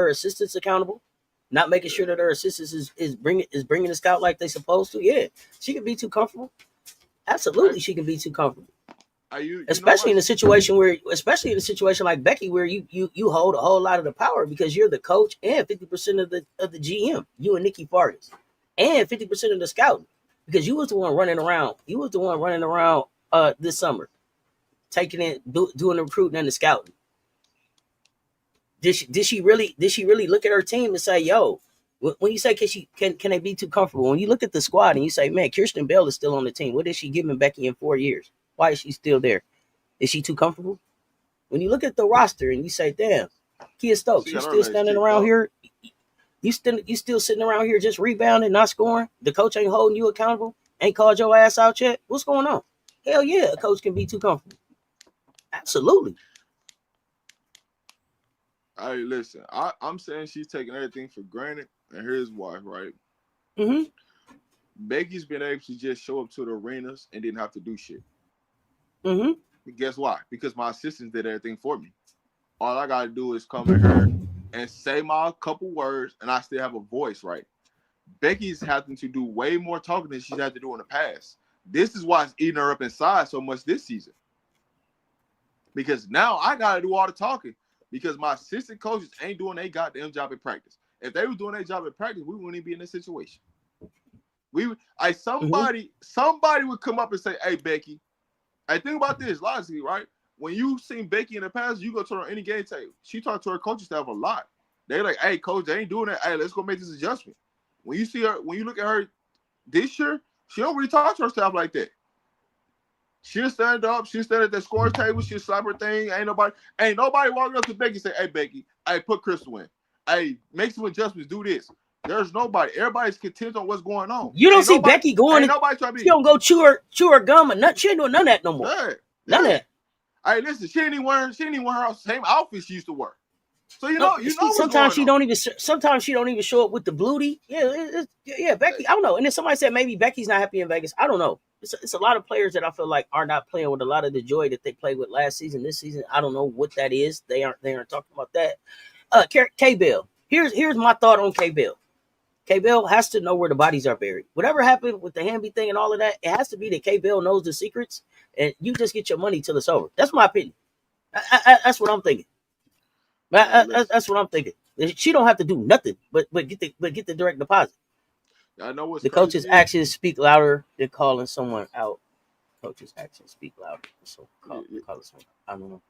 assistants accountable, not making sure that her assistants is bringing the scout like they supposed to. Yeah, she can be too comfortable. Absolutely, she can be too comfortable. Especially in a situation like Becky, where you hold a whole lot of the power because you're the coach and 50% of the GM, you and Nikki Fargas, and 50% of the scouting, because you was the one running around. You was the one running around this summer, taking it, doing the recruiting and the scouting. Did she really look at her team and say, yo, when you say can they be too comfortable? When you look at the squad and you say, man, Kirsten Bell is still on the team. What is she giving Becky in 4 years? Why is she still there? Is she too comfortable? When you look at the roster and you say, damn, Kia Stokes, you still standing around here? You still sitting around here just rebounding, not scoring? The coach ain't holding you accountable? Ain't called your ass out yet? What's going on? Hell yeah, a coach can be too comfortable. Absolutely. Hey, listen, I'm saying she's taking everything for granted, and here's why, right? Mm-hmm. Becky's been able to just show up to the arenas and didn't have to do shit. Mm-hmm. Guess why? Because my assistants did everything for me. All I gotta do is come in here and say my couple words, and I still have a voice, right? Becky's having to do way more talking than she's had to do in the past. This is why it's eating her up inside so much this season. Because now I gotta do all the talking. Because my assistant coaches ain't doing their goddamn job in practice. If they were doing their job in practice, we wouldn't even be in this situation. Somebody would come up and say, "Hey, Becky, I think about this logically, right? When you seen Becky in the past, you go to her any game tape. She talked to her coaching staff a lot. They're like, hey, coach, they ain't doing that. Hey, let's go make this adjustment. When you see her, when you look at her this year, she don't really talk to her staff like that. She'll stand up, she'll stand at the scorer's table, she'll slap her thing. Ain't nobody walking up to Becky and say, hey, Becky, hey, put Crystal in. Hey, make some adjustments, do this. There's nobody. Everybody's content on what's going on. You don't see Becky going. She don't go chew her gum or nothing. She ain't doing none of that no more. None of that. Hey, listen, she ain't even wearing her same outfit she used to wear. So you know sometimes she don't even show up with the bluety. Yeah, Becky. I don't know. And then somebody said maybe Becky's not happy in Vegas. I don't know. It's a lot of players that I feel like are not playing with a lot of the joy that they played with last season. This season, I don't know what that is. They aren't talking about that. K Bell. Here's my thought on K Bell. K Bell has to know where the bodies are buried. Whatever happened with the Hamby thing and all of that, it has to be that K Bell knows the secrets, and you just get your money till it's over. That's my opinion. That's what I'm thinking. That's what I'm thinking. She don't have to do nothing but get the direct deposit. I know what's The crazy. coach's actions speak louder than calling someone out. Coach's actions speak louder. So call someone. I don't know.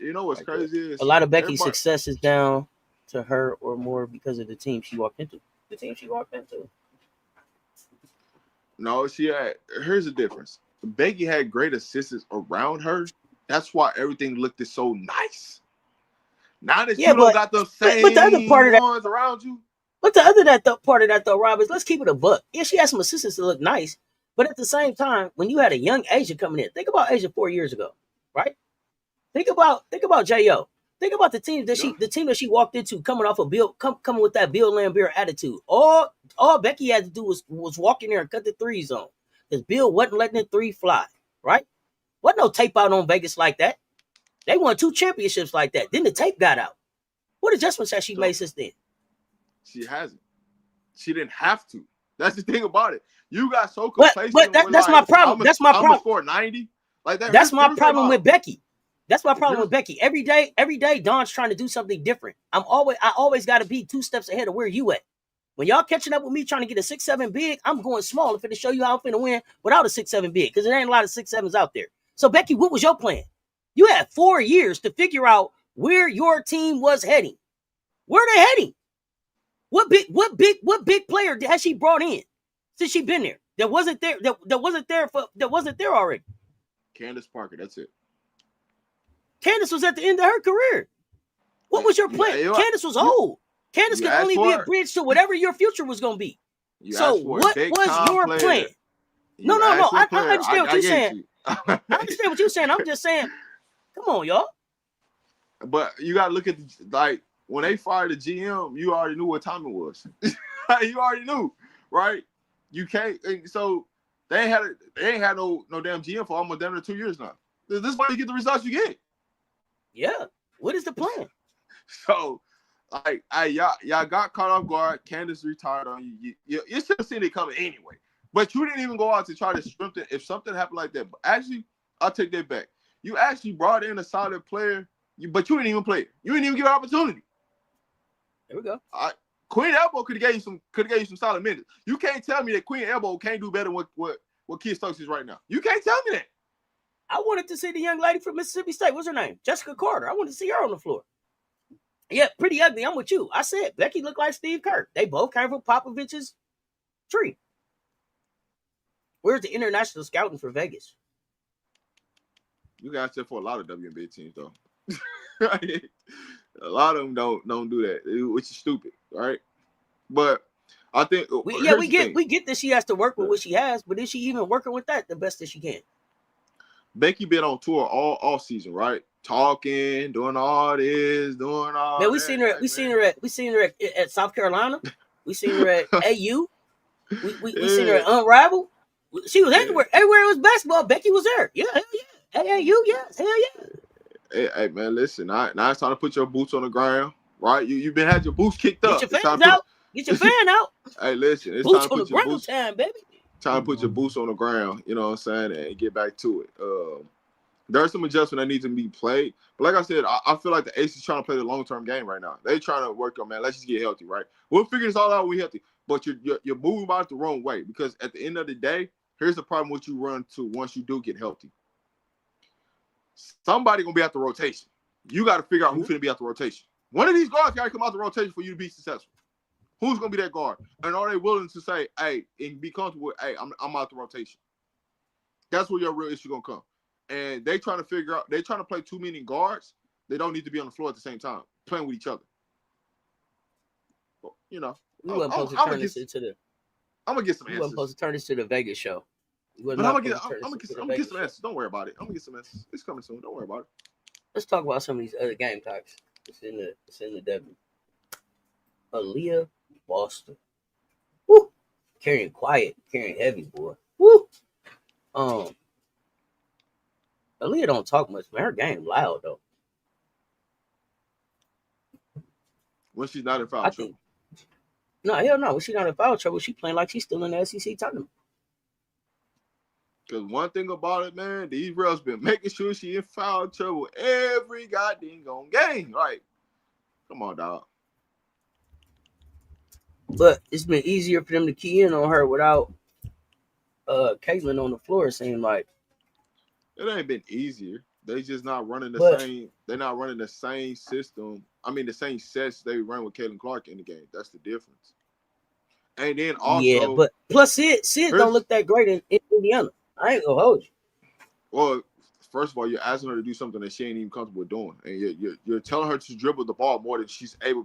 You know what's crazy is a lot of Becky's success is down to her or more because of the team she walked into. The team she walked into. No, here's the difference. Becky had great assistants around her. That's why everything looked so nice. Now that you don't got the same but the other part of ones that, around you. But the other part of that though, Rob, is let's keep it a buck. Yeah, she had some assistants to look nice, but at the same time, when you had a young Asia coming in, think about Asia 4 years ago, right? Think about J.O. Think about the team that she walked into coming off of coming with that Bill Laimbeer attitude. All Becky had to do was walk in there and cut the 3 zone. Because Bill wasn't letting the 3 fly, right? Wasn't no tape out on Vegas like that. They won 2 championships like that. Then the tape got out. What adjustments has she made since then? She hasn't. She didn't have to. That's the thing about it. You got so complacent. But that's my problem. That's my problem. Score 90. Like that. That's my problem with Becky. That's my problem with Becky. Every day, Dawn's trying to do something different. I always got to be 2 steps ahead of where you at. When y'all catching up with me trying to get a 6'7" big, I'm going small if it to show you how I'm finna win without a 6'7" big, because there ain't a lot of 6'7s out there. So Becky, what was your plan? You had 4 years to figure out where your team was heading. Where they heading? What big player has she brought in since she been there? That wasn't there already. Candace Parker, that's it. Candace was at the end of her career. What was your plan? Candace was old. Candace could only be a bridge to whatever your future was going to be. So what was your plan? No. I understand what you're saying. I understand what you're saying. I'm just saying, come on, y'all. But you got to look at, when they fired the GM, you already knew what time it was. You already knew, right? You can't. So they ain't had no damn GM for almost damn near 2 years now. This is why you get the results you get. Yeah. What is the plan? So, y'all got caught off guard. Candace retired on you. You should have seen it coming anyway. But you didn't even go out to try to strengthen if something happened like that. But actually, I'll take that back. You actually brought in a solid player, but you didn't even play it. You didn't even give an opportunity. There we go. Queen Elbow could have gave you some solid minutes. You can't tell me that Queen Elbow can't do better than what Kid Stokes is right now. You can't tell me that. I wanted to see the young lady from Mississippi State. What's her name? Jessica Carter. I wanted to see her on the floor. Yeah, pretty ugly. I'm with you. I said Becky looked like Steve Kerr. They both came from Popovich's tree. Where's the international scouting for Vegas? You guys said for a lot of WNBA teams though. A lot of them don't do that, which is stupid, right? But I think we get that she has to work with what she has, but is she even working with that the best that she can? Becky been on tour all season, right? Talking, doing all this, doing all. Man, we seen her at South Carolina. We seen her at AU. We seen her at Unrivaled. She was everywhere. Everywhere it was basketball, Becky was there. Yeah, hell yeah. AAU, yes, hell yeah. Hey man, listen. Now it's time to put your boots on the ground, right? You've been had your boots kicked up. Get your fans out. Get your fan out. Hey, listen. It's boots time to put your boots. Time, baby. Time to put your boots on the ground. You know what I'm saying, and get back to it. There's some adjustment that needs to be played. But like I said, I feel like the Ace is trying to play the long-term game right now. They're trying to work on, man, let's just get healthy, right? We'll figure this all out when we're healthy. But you're moving about it the wrong way, because at the end of the day, here's the problem what you run to once you do get healthy. Somebody going to be at the rotation. You got to figure out who's going to be at the rotation. One of these guards got to come out the rotation for you to be successful. Who's going to be that guard? And are they willing to say, hey, and be comfortable with, hey, I'm out the rotation? That's where your real issue going to come. And they trying to figure out, they trying to play too many guards. They don't need to be on the floor at the same time, playing with each other. Well, you know, we weren't supposed to turn this into the. I'm gonna get some answers. We weren't supposed to turn this to the Vegas show. But I'm gonna get some answers. Don't worry about it. I'm gonna get some answers. It's coming soon. Don't worry about it. Let's talk about some of these other Gamecocks. It's in the W. Aaliyah Boston. Woo. Carrying quiet, carrying heavy, boy. Woo. Aaliyah don't talk much, man. Her game loud though. When she's not in foul trouble. No, hell no. When she's not in foul trouble, she playing like she's still in the SEC tournament. Because one thing about it, man, these refs been making sure she in foul trouble every goddamn game. Right? Come on, dog. But it's been easier for them to key in on her without Caitlin on the floor. It seemed like it ain't been easier. They just not running the but same. They're not running the same system. I mean, the same sets they run with Caitlin Clark in the game. That's the difference. And then yeah, also, but plus Sid don't here's look that great in Indiana. I ain't gonna hold you. well, first of all, you're asking her to do something that she ain't even comfortable doing, and you're telling her to dribble the ball more than she's ever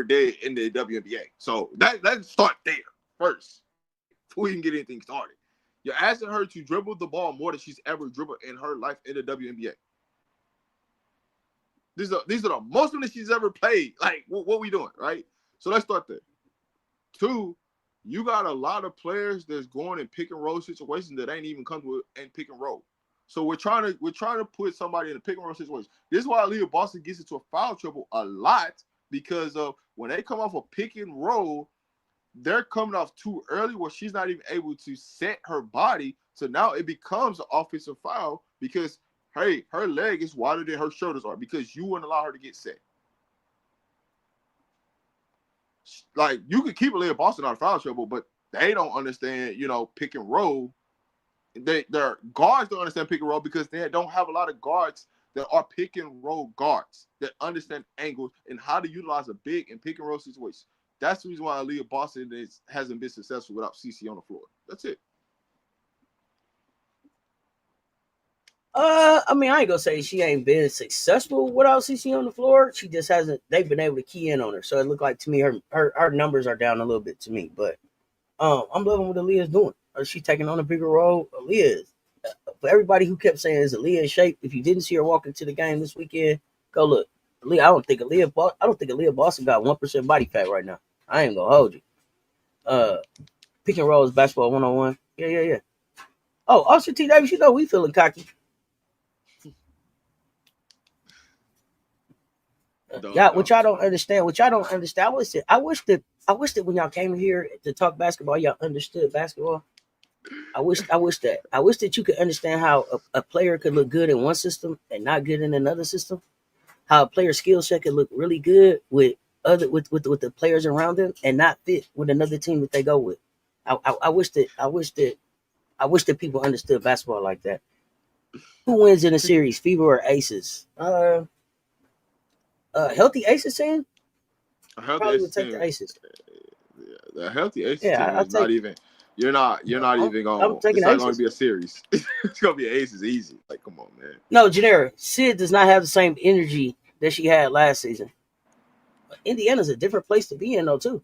did in the WNBA. So let's start there first, right? Before we can get anything started. You're asking her to dribble the ball more than she's ever dribbled in her life in the WNBA. These are the most minutes she's ever played. Like, what we doing, right? So let's start there. Two, you got a lot of players that's going in pick and roll situations that ain't even comfortable in pick and roll. So we're trying to put somebody in a pick and roll situation. This is why Aaliyah Boston gets into a foul trouble a lot, because of when they come off a pick and roll, they're coming off too early where she's not even able to set her body. So now it becomes an offensive foul because, hey, her leg is wider than her shoulders are because you wouldn't allow her to get set. Like, you could keep Aaliyah Boston out of foul trouble, but they don't understand, pick and roll. Their guards don't understand pick and roll because they don't have a lot of guards that are pick and roll guards that understand angles and how to utilize a big and pick and roll situation. That's the reason why Aaliyah Boston hasn't been successful without CC on the floor. That's it. I mean, I ain't gonna say she ain't been successful without CC on the floor. She just hasn't. They've been able to key in on her, so it looked like to me her numbers are down a little bit to me. But I'm loving what Aaliyah's doing. She's taking on a bigger role. Aaliyah is. For everybody who kept saying is Aaliyah in shape, if you didn't see her walk into the game this weekend, go look. Aaliyah, I don't think Aaliyah Boston got 1% body fat right now. I ain't gonna hold you. Pick and roll is basketball 101. Yeah. Oh, Austin T. Davis, we feeling cocky. Yeah, No. which I don't understand. I wish that when y'all came here to talk basketball, y'all understood basketball. I wish that you could understand how a player could look good in one system and not good in another system. How a player's skill set could look really good with with the players around them and not fit with another team that they go with. I wish that people understood basketball like that. Who wins in a series, Fever or Aces? Healthy Aces team A healthy probably would Aces take the team. Aces. The healthy Aces Yeah, team I is not take. even. You're not even I'm going. taking It's not going to Aces. be a series. It's going to be Aces easy. Like, come on, man. No, Janera, Sid does not have the same energy that she had last season. Indiana's a different place to be in, though, too.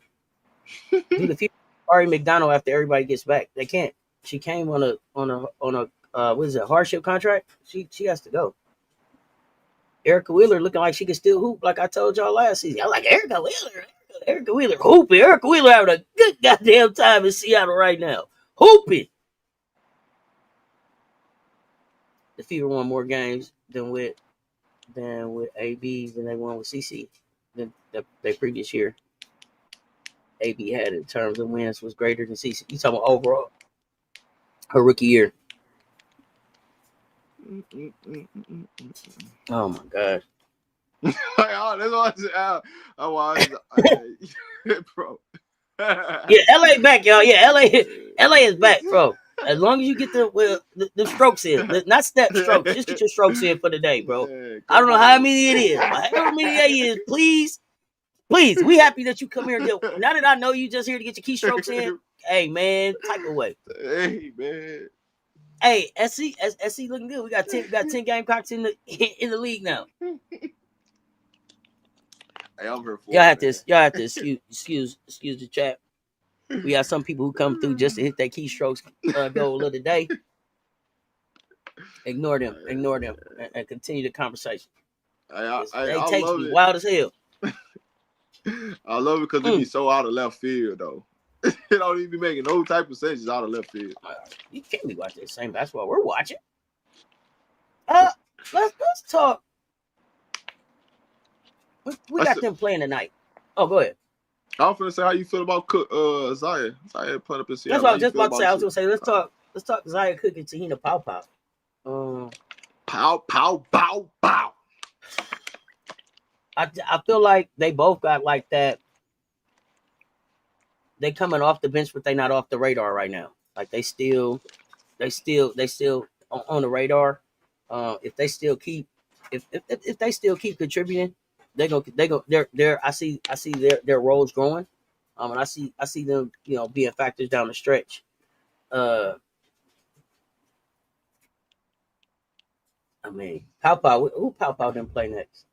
Do the future Ari McDonald after everybody gets back? They can't. She came on a what is it, hardship contract? She has to go. Erica Wheeler looking like she can still hoop, like I told y'all last season. I like Erica Wheeler. Erica Wheeler hooping. Erica Wheeler having a good goddamn time in Seattle right now. Hooping. The Fever won more games than with AB than they won with CC than the previous year. AB had in terms of wins was greater than CC. You talking about overall her rookie year? Oh my god. That's what I said. Bro. Yeah, LA back, y'all. Yeah, LA is back, bro. As long as you get the strokes in, not step strokes, just get your strokes in for the day, bro. Man, I don't come know how on. many it is, but however many that is, please, we happy that you come here. Now that I know you just here to get your keystrokes in, hey man, type away. Hey man. Hey, SC looking good. We got 10 Gamecocks in the league now. Hey, I'm here Y'all for it, have man. to y'all have to excuse the chat. We got some people who come through just to hit their keystrokes goal of the day. Ignore them, and continue the conversation. They I takes love be it. wild as hell. I love it because it be so out of left field though. It don't even be making no type of sense. It's out of left field. You can't be watching the same basketball we're watching. Let's talk. We got them playing tonight. Oh, go ahead. I was gonna say how you feel about Zaya. Zaya put up in That's Seattle. what I How was you just feel about to say. about I was shit? gonna say let's talk Zaya Cook and Tahina Pow. Pow, pow, bow, bow. I feel like they both got like that they coming off the bench, but they not off the radar right now. Like they still on the radar. If they still keep if they still keep contributing, they're I see their roles growing. And I see them, being factors down the stretch. I mean, who Pow didn't play next?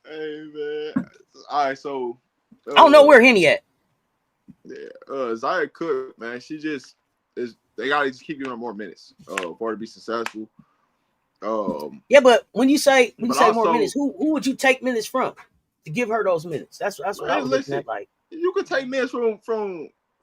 Hey man. All right, so I don't know where Henny at. Yeah, Zaya Cook, man, she just is. They gotta just keep giving her more minutes for her to be successful. Yeah, but when you say also, more minutes, who would you take minutes from to give her those minutes? That's what I was looking at. Like, you could take minutes from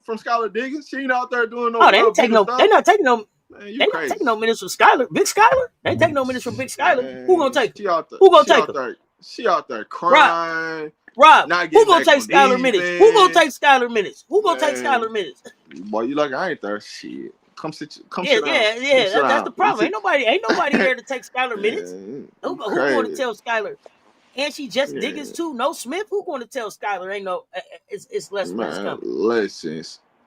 Skylar Diggins. She ain't out there doing no. Oh, they ain't taking no. They're not taking no. Man, they not taking no minutes from Skylar. Big Skylar. They ain't taking no minutes from Big Skylar. Man, who gonna take? She out there, who gonna take her? She out there crying. Rob, who gonna take Skylar minutes? Who gonna take Skylar minutes? Who gonna take Skylar minutes? Boy, you like I ain't there. Shit. Come sit down. Yeah. That's the problem. Ain't nobody there to take Skylar minutes. Who going to tell Skylar? And she just Diggins too. No Smith. Who going to tell Skylar? Ain't no. It's less minutes coming. Listen,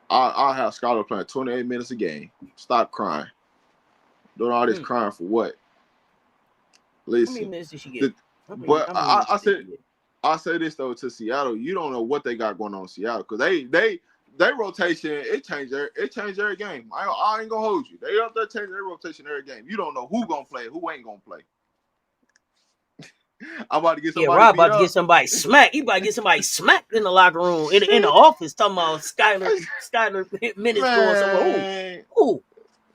I'll have Skylar playing 28 minutes a game. Stop crying. Doing all this crying for what? Listen. How many minutes did she get? But I say this though to Seattle, you don't know what they got going on in Seattle because they rotation it changed every game. I ain't gonna hold you. They up there changing their rotation every game. You don't know who gonna play, who ain't gonna play. I'm about to get somebody. Yeah, Rob about to get somebody smacked. He about to get somebody smacked in the locker room, in the office, talking about Skylar minutes going somewhere. Who?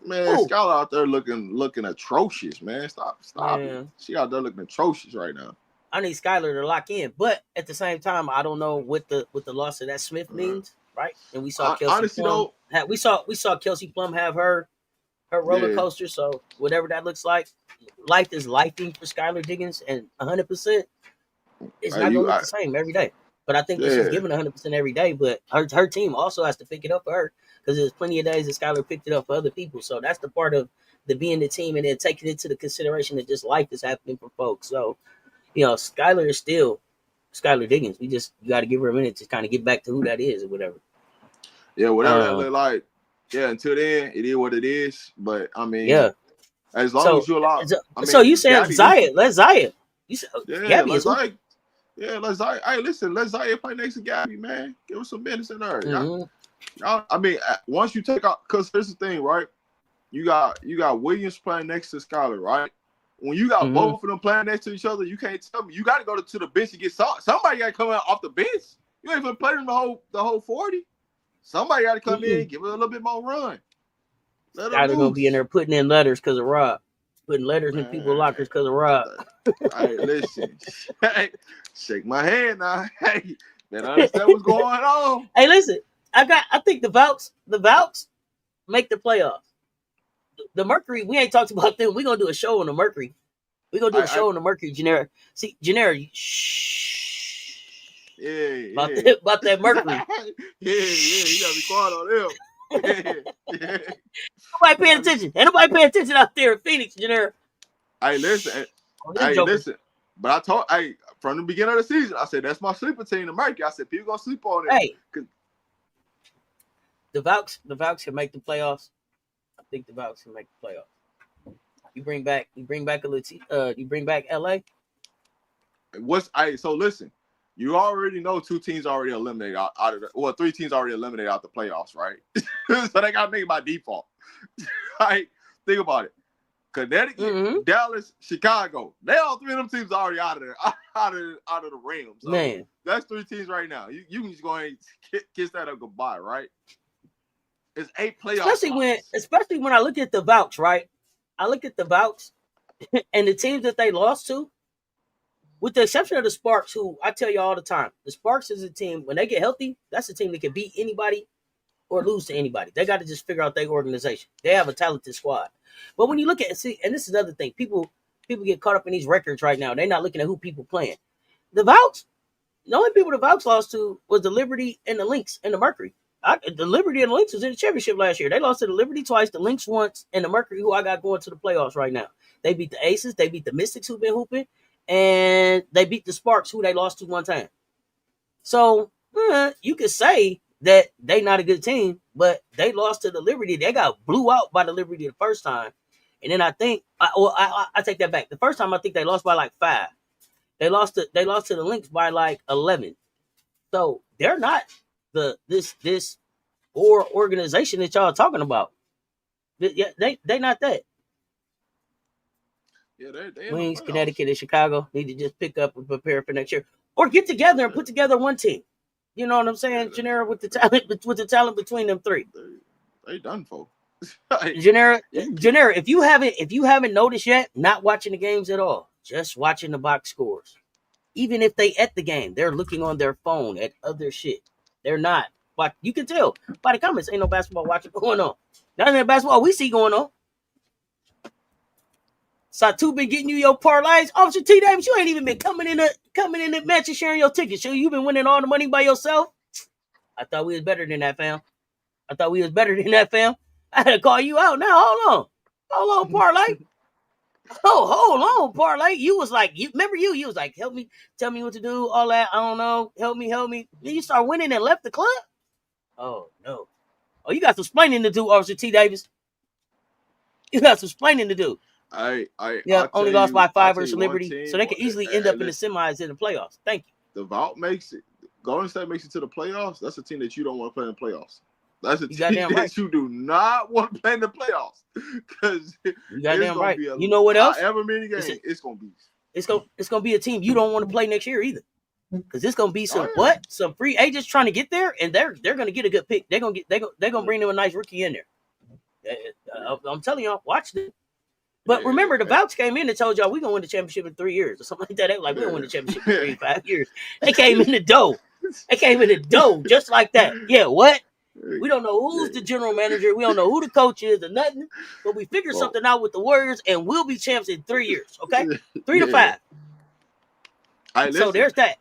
Man, Skylar out there looking atrocious, man. Stop it. She out there looking atrocious right now. I need Skylar to lock in, but at the same time, I don't know what the loss of that Smith means, right? And we saw Kelsey Plum. We saw Kelsey Plum have her roller coaster. So whatever that looks like, life is lifing for Skylar Diggins, and 100%, it's not gonna look the same every day. But I think that she's giving 100% every day. But her team also has to pick it up for her because there's plenty of days that Skylar picked it up for other people. So that's the part of the being the team and then taking into the consideration that just life is happening for folks. So. Skylar is still Skylar Diggins. You got to give her a minute to kind of get back to who that is or whatever. Yeah, whatever that look like. Yeah, until then, it is what it is. But I mean, as long as you allow. So you said Zaya? Let Zaya. You said Gabby let Zaya. Yeah, let Zaya. Hey, listen, let Zaya play next to Gabby, man. Give her some minutes in there. I mean, once you take out, because here's the thing, right? You got Williams playing next to Skylar, right? When you got both of them playing next to each other, you can't tell me. You got to go to the bench and get somebody got to come out off the bench. You ain't even played them the whole 40. Somebody got to come in, give it a little bit more run. Skylar gonna be in there putting in letters because of Rob, putting letters in people's lockers because of Rob. Hey, listen, shake my hand now. Hey, better understand what's going on. Hey, listen, I think the Valks make the playoffs. The Mercury, we ain't talked about them. We're gonna do a show on the Mercury. We're gonna do a show on the Mercury, Genera. See, Genera, shh. Yeah. About that Mercury. yeah, you gotta be quiet on them. Nobody paying attention. Ain't nobody paying attention out there in Phoenix, Genera. Hey, listen. Listen. But I told, from the beginning of the season, I said that's my sleeper team, the Mercury. I said people gonna sleep on it. Hey, the Valks can make the playoffs. I think the Valks can make the playoffs. You bring back you bring back LA. So listen, you already know 2 teams already eliminated out of the 3 teams already eliminated out the playoffs, right? So they gotta make it by default. Right? Think about it. Connecticut, Dallas, Chicago. They all 3 of them teams already out of the realm. So man, that's 3 teams right now. You can just go ahead and kiss that up goodbye, right? It's 8 playoffs. Especially when I look at the Valks, right? I look at the Valks and the teams that they lost to, with the exception of the Sparks, who I tell you all the time, the Sparks is a team, when they get healthy, that's a team that can beat anybody or lose to anybody. They got to just figure out their organization. They have a talented squad. But when you look at and this is the other thing, people get caught up in these records right now. They're not looking at who people playing. The Valks, the only people the Valks lost to was the Liberty and the Lynx and the Mercury. The Liberty and the Lynx was in the championship last year. They lost to the Liberty twice, the Lynx once, and the Mercury, who I got going to the playoffs right now. They beat the Aces, they beat the Mystics, who've been hooping, and they beat the Sparks, who they lost to one time. So You could say that they not a good team, but they lost to the Liberty. They got blew out by the Liberty the first time, and then I think, I take that back. The first time I think they lost by like 5. They lost to the Lynx by like 11. So they're not this organization that y'all talking about. They not that. Yeah, they Queens, Connecticut, and Chicago need to just pick up and prepare for next year, or get together and put together one team. You know what I'm saying, Genera, with the talent between them three. They done for. Genera, if you haven't noticed yet, not watching the games at all, just watching the box scores. Even if they at the game, they're looking on their phone at other shit. They're not. But you can tell by the comments, ain't no basketball watching going on. Not in the basketball we see going on. Satu been getting you your parlays. Officer T. Davis, you ain't even been coming in the match and sharing your tickets. You been winning all the money by yourself. I thought we was better than that, fam. I had to call you out. Now hold on, parlay. Hold on, parlay. You was like, you was like, help me, tell me what to do, all that. I don't know. Help me. Then you start winning and left the club. Oh no. Oh, you got some explaining to do, Officer T. Davis. You got some explaining to do. Only lost by 5 versus Liberty, so they could easily end up in the semis in the playoffs. Thank you. The Vault makes it. Golden State makes it to the playoffs. That's a team that you don't want to play in the playoffs. That's a team that you do not want to play in the playoffs, because you goddamn right. You know what else? However many games it's gonna be. It's gonna be a team you don't want to play next year either, because it's gonna be some free agents trying to get there, and they're gonna get a good pick. They're gonna bring them a nice rookie in there. I'm telling y'all, watch this. But remember, the Vouch came in and told y'all we're going to win the championship in 3 years or something like that. They were like, we're going to win the championship in 3 to 5 years. They came in the dough. Just like that. Yeah, what? We don't know who's the general manager. We don't know who the coach is or nothing. But we figured something out with the Warriors, and we'll be champs in 3 years, okay? 3 to 5. So there's that.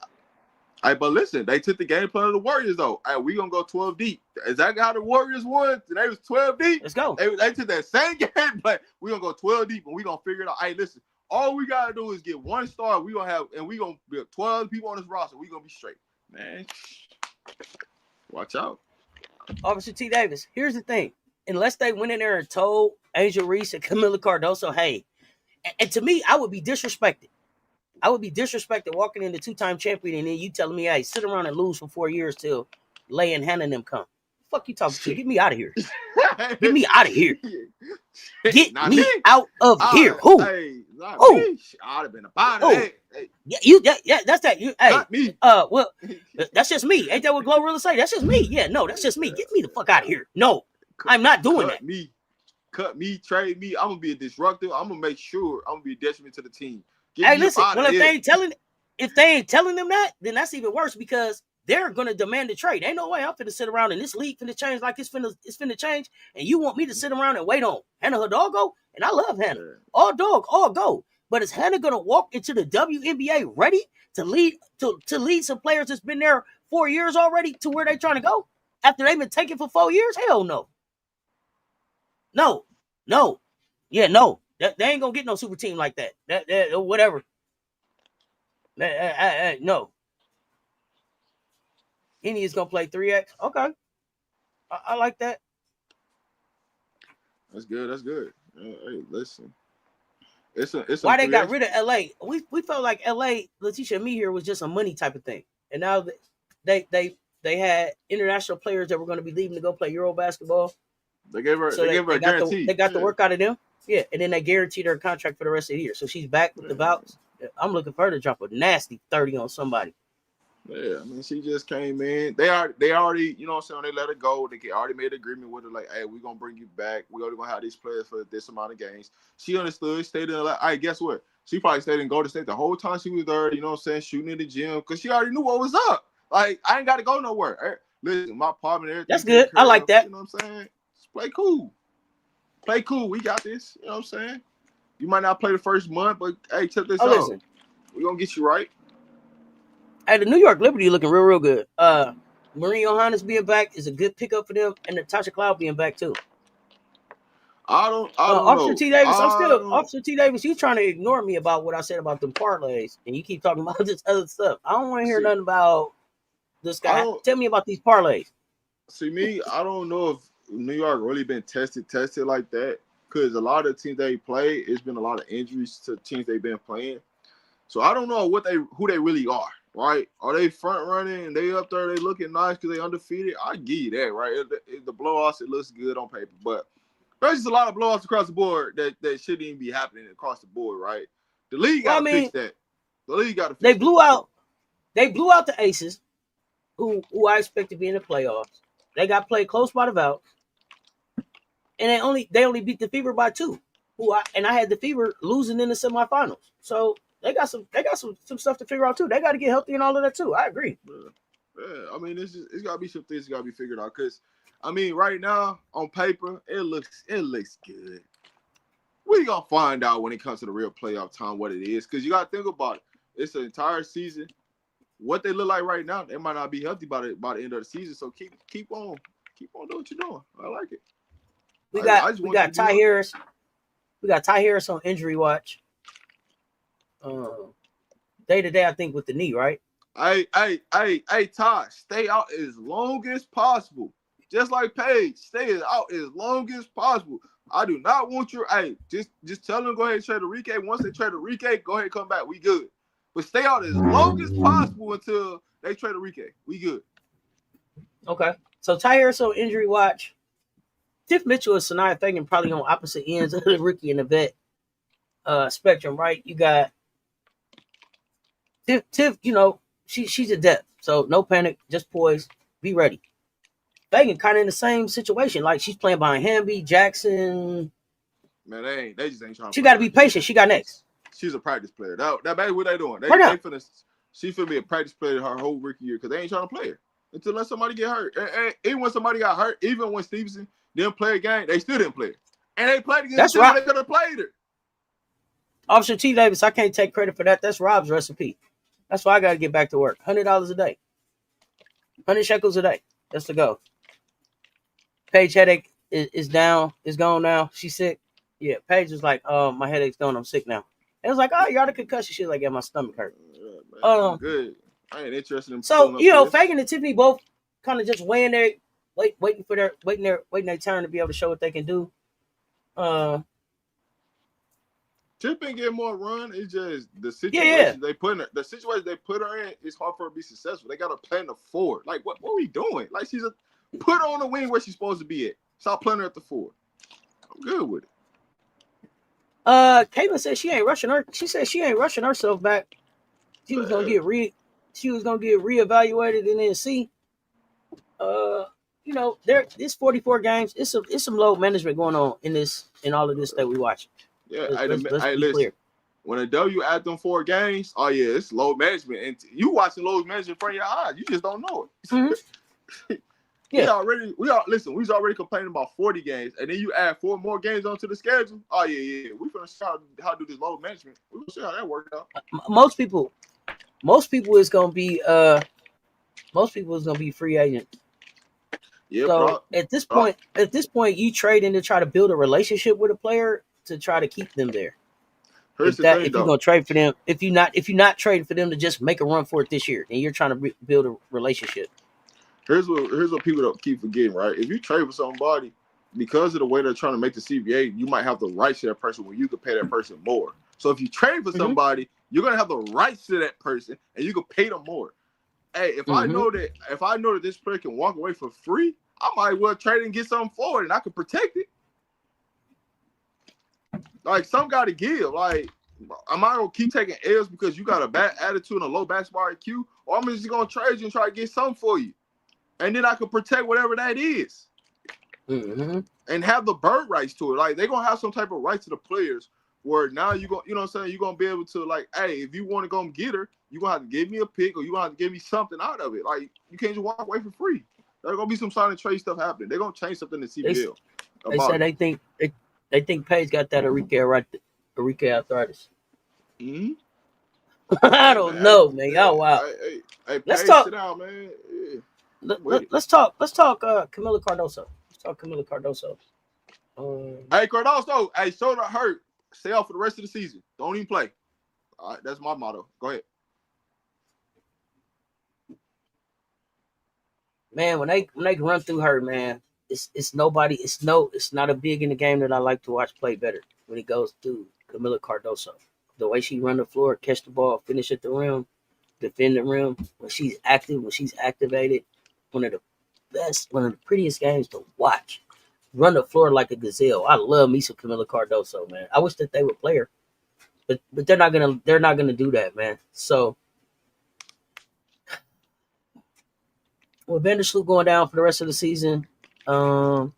But listen, they took the game plan of the Warriors, though. We going to go 12 deep. Is that how the Warriors won? They was 12 deep? Let's go. They took that same game, but we're going to go 12 deep, and we're going to figure it out. Hey, listen, all we got to do is get one star. We're going to be 12 people on this roster. We're going to be straight. Man, watch out. Officer T. Davis, here's the thing. Unless they went in there and told Angel Reese and Camila Cardoso, hey, and to me, I would be disrespected. I would be disrespected walking in the 2-time champion and then you telling me, hey, sit around and lose for 4 years till Lay and Hannah and them come. Fuck you talking to? Get me out of here. Get me out of here. Get me out of here. Who? Hey, Who? I'd have been about it. Hey. Yeah, that's that. Hey, not me. Well, that's just me. Ain't that what Glorilla say? That's just me. Yeah, no, that's just me. Get me the fuck out of here. No, I'm not doing that. Cut me, trade me. I'm gonna be a disruptor. I'm gonna make sure I'm gonna be a detriment to the team. Hey, listen. Well, if they ain't telling them that, then that's even worse because they're gonna demand a trade. Ain't no way I'm finna sit around and this league finna change like it's finna change, and you want me to sit around and wait on Hannah Hidalgo? And I love Hannah. All dog, all go. But is Hannah gonna walk into the WNBA ready to lead some players that's been there 4 years already to where they trying to go after they've been taking for 4 years? Hell no. No. Yeah, no. They ain't gonna get no super team like that. That whatever. No. Any is gonna play 3X. Okay. I like that. That's good. Hey, listen. It's why they got rid of LA. We felt like LA, Letitia and me here was just a money type of thing. And now they had international players that were going to be leaving to go play Euro basketball. They gave her a guarantee. They got the work out of them. Yeah, and then they guaranteed her a contract for the rest of the year. So she's back with the Vouts. I'm looking for her to drop a nasty 30 on somebody. Yeah, I mean, she just came in. They already, you know what I'm saying, they let her go. They already made an agreement with her, like, hey, we're going to bring you back. We're only going to have these players for this amount of games. She understood, stayed in, like, hey, guess what? She probably stayed in Golden State the whole time she was there, you know what I'm saying, shooting in the gym, because she already knew what was up. Like, I ain't got to go nowhere. Listen, my apartment, everything. That's good. I like that. You know what I'm saying? Just play cool. Play cool. We got this. You know what I'm saying? You might not play the first month, but, hey, check this out. Listen. We're going to get you right. Hey, the New York Liberty looking real good. Marie Johannes being back is a good pickup for them, and Natasha Cloud being back too. I don't Officer know. T. Davis, Officer T. Davis, you trying to ignore me about what I said about them parlays, and you keep talking about this other stuff. I don't want to hear nothing about this guy? Tell me about these parlays. See me, I don't know if New York really been tested like that, because a lot of the teams they play, it's been a lot of injuries to teams they've been playing. So I don't know who they really are, right? Are they front running and they up there, they looking nice because they undefeated? I give you that, right? The blowouts, it looks good on paper, but there's just a lot of blowouts across the board that shouldn't even be happening across the board, right? The league got to fix that. The league got to fix that. They blew out the Aces, who I expect to be in the playoffs. They got played close by the Valves, and they only beat the Fever by 2. I had the Fever losing in the semifinals. So they got some stuff to figure out too. They got to get healthy and all of that too. I agree. Yeah. I mean, it's got to be some things that got to be figured out. Because I mean, right now on paper, it looks good. We gonna find out when it comes to the real playoff time what it is. Because you got to think about it. It's an entire season. What they look like right now, they might not be healthy by the end of the season. So keep on doing what you're doing. I like it. We got Ty Harris. We got Ty Harris on injury watch. Day to day, I think with the knee, right? Hey, Ty, stay out as long as possible. Just like Paige, stay out as long as possible. I do not want your just tell them go ahead and trade Enrique. Once they trade Enrique, go ahead and come back. We good. But stay out as long as possible until they trade Enrique. We good. Okay. So Ty Harris on injury watch. Tiff Mitchell and Sanaya Fagan probably on opposite ends of the rookie and the vet spectrum, right? You got Tiff, she's a depth. So no panic, just poise, be ready. Fagan kind of in the same situation. Like she's playing behind Hamby, Jackson. Man, they just ain't trying. She got to be patient. She got next. She's a practice player. That baby, what they doing? She finna be a practice player her whole rookie year because they ain't trying to play her until somebody get hurt. And even when somebody got hurt, even when Stevenson didn't play a game, they still didn't play her. And they played against her when they could have played her. Officer T. Davis, I can't take credit for that. That's Rob's recipe. That's why I got to get back to work. $100 a day. 100 shekels a day. That's the go. Paige headache is down. Is gone now. She's sick. Yeah, Paige was like, my headache's gone. I'm sick now. It was like, oh, you got a concussion. She was like, yeah, my stomach hurt. Yeah, good. I ain't interested in. So Fagan and Tiffany both kind of just weighing there, waiting their turn to be able to show what they can do. Tiffany get more run. It's just the situation they put her. The situation they put her in is hard for her to be successful. They got to play in the 4. Like what are we doing? Like she's put her on the wing where she's supposed to be at. Stop playing her at the 4. I'm good with it. Caitlin said she ain't rushing her. She said she ain't rushing herself back. She was gonna get reevaluated and then see. There's 44 games. It's some load management going on in all of this that we watch. Yeah, let's be clear. When a W at them 4 games, oh yeah, it's load management, and you watching load management in front of your eyes. You just don't know it. Mm-hmm. We was already complaining about 40 games, and then you add 4 more games onto the schedule. Oh yeah. We gonna see how to do this load management. We gonna see how that worked out. Most people is gonna be free agents. Yeah. So at this point, you trade in to try to build a relationship with a player to try to keep them there. If you're gonna trade for them, if you're not trading for them to just make a run for it this year, then you're trying to build a relationship. Here's what people don't keep forgetting, right? If you trade for somebody, because of the way they're trying to make the CBA, you might have the rights to that person where you could pay that person more. So if you trade for somebody, you're gonna have the rights to that person, and you can pay them more. Hey, if I know that this player can walk away for free, I might well trade and get something for it, and I can protect it. Like, some got to give. Like, am I gonna keep taking L's because you got a bad attitude and a low basketball IQ, or I'm just gonna trade you and try to get something for you, and then I can protect whatever that is, and have the bird rights to it. Like, they're gonna have some type of rights to the players. Where now you know what I'm saying, you're gonna be able to, like, hey, if you want to go and get her, you're gonna have to give me a pick, or you're gonna have to give me something out of it. Like, you can't just walk away for free. There's gonna be some sign and trade stuff happening. They're gonna change something in CBL. They said they think Paige got that Enrique arthritis. Mm-hmm. I don't know, man. Y'all wow. Hey, let's talk. Sit down, man. Yeah. Let's talk. Camila Cardoso. Let's talk Camila Cardoso. Hey, Cardoso. Hey, shoulder hurt. Stay out for the rest of the season. Don't even play. All right, that's my motto. Go ahead. Man, when they run through her, man, it's nobody. It's not a big in the game that I like to watch play better when it goes through Camila Cardoso. The way she run the floor, catch the ball, finish at the rim, defend the rim. When she's active, when she's activated, one of the best, one of the prettiest games to watch. Run the floor like a gazelle. I love me some Camila Cardoso, man. I wish that they would play her, but they're not gonna do that, man. So with Vandersloot going down for the rest of the season, I'm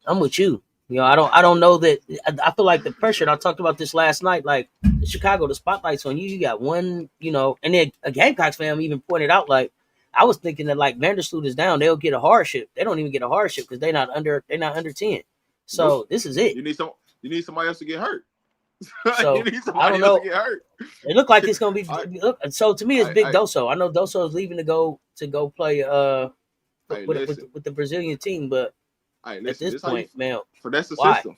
with you. You know, I don't know that. I feel like the pressure. And I talked about this last night. Like Chicago, the spotlight's on you. You got one, and then a Gamecocks fan even pointed out, like, I was thinking that like Vandersloot is down, they'll get a hardship. They don't even get a hardship because they're not under 10. So Nope. this is it. You need somebody else to get hurt. So you need I somebody don't else know. to get hurt. It looked like it's gonna be. So to me, it's Big I Doso. I know Doso is leaving to go play listen. with the Brazilian team, but Listen, at this this how you point, man, finesse the why? system.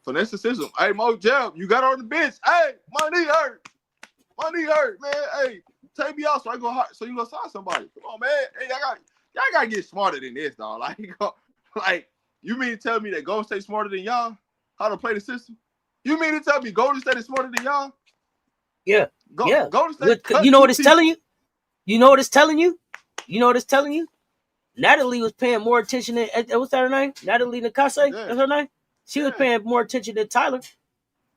Finesse the system. Hey, Mo Jab, you got her on the bench. Hey, my knee hurt. My knee hurt, man. Hey, take me out so you gonna sign somebody. Come on, man. Hey, y'all gotta get smarter than this, dog. Like you mean to tell me that Golden State's smarter than y'all? How to play the system? You mean to tell me Golden State is smarter than y'all? Yeah, yeah. Golden State. You know what it's telling you? You know what it's telling you? You know what it's telling you? Natalie was paying more attention than what's that her name? Natalie Nakase? Yeah. That's her name? She was paying more attention than Tyler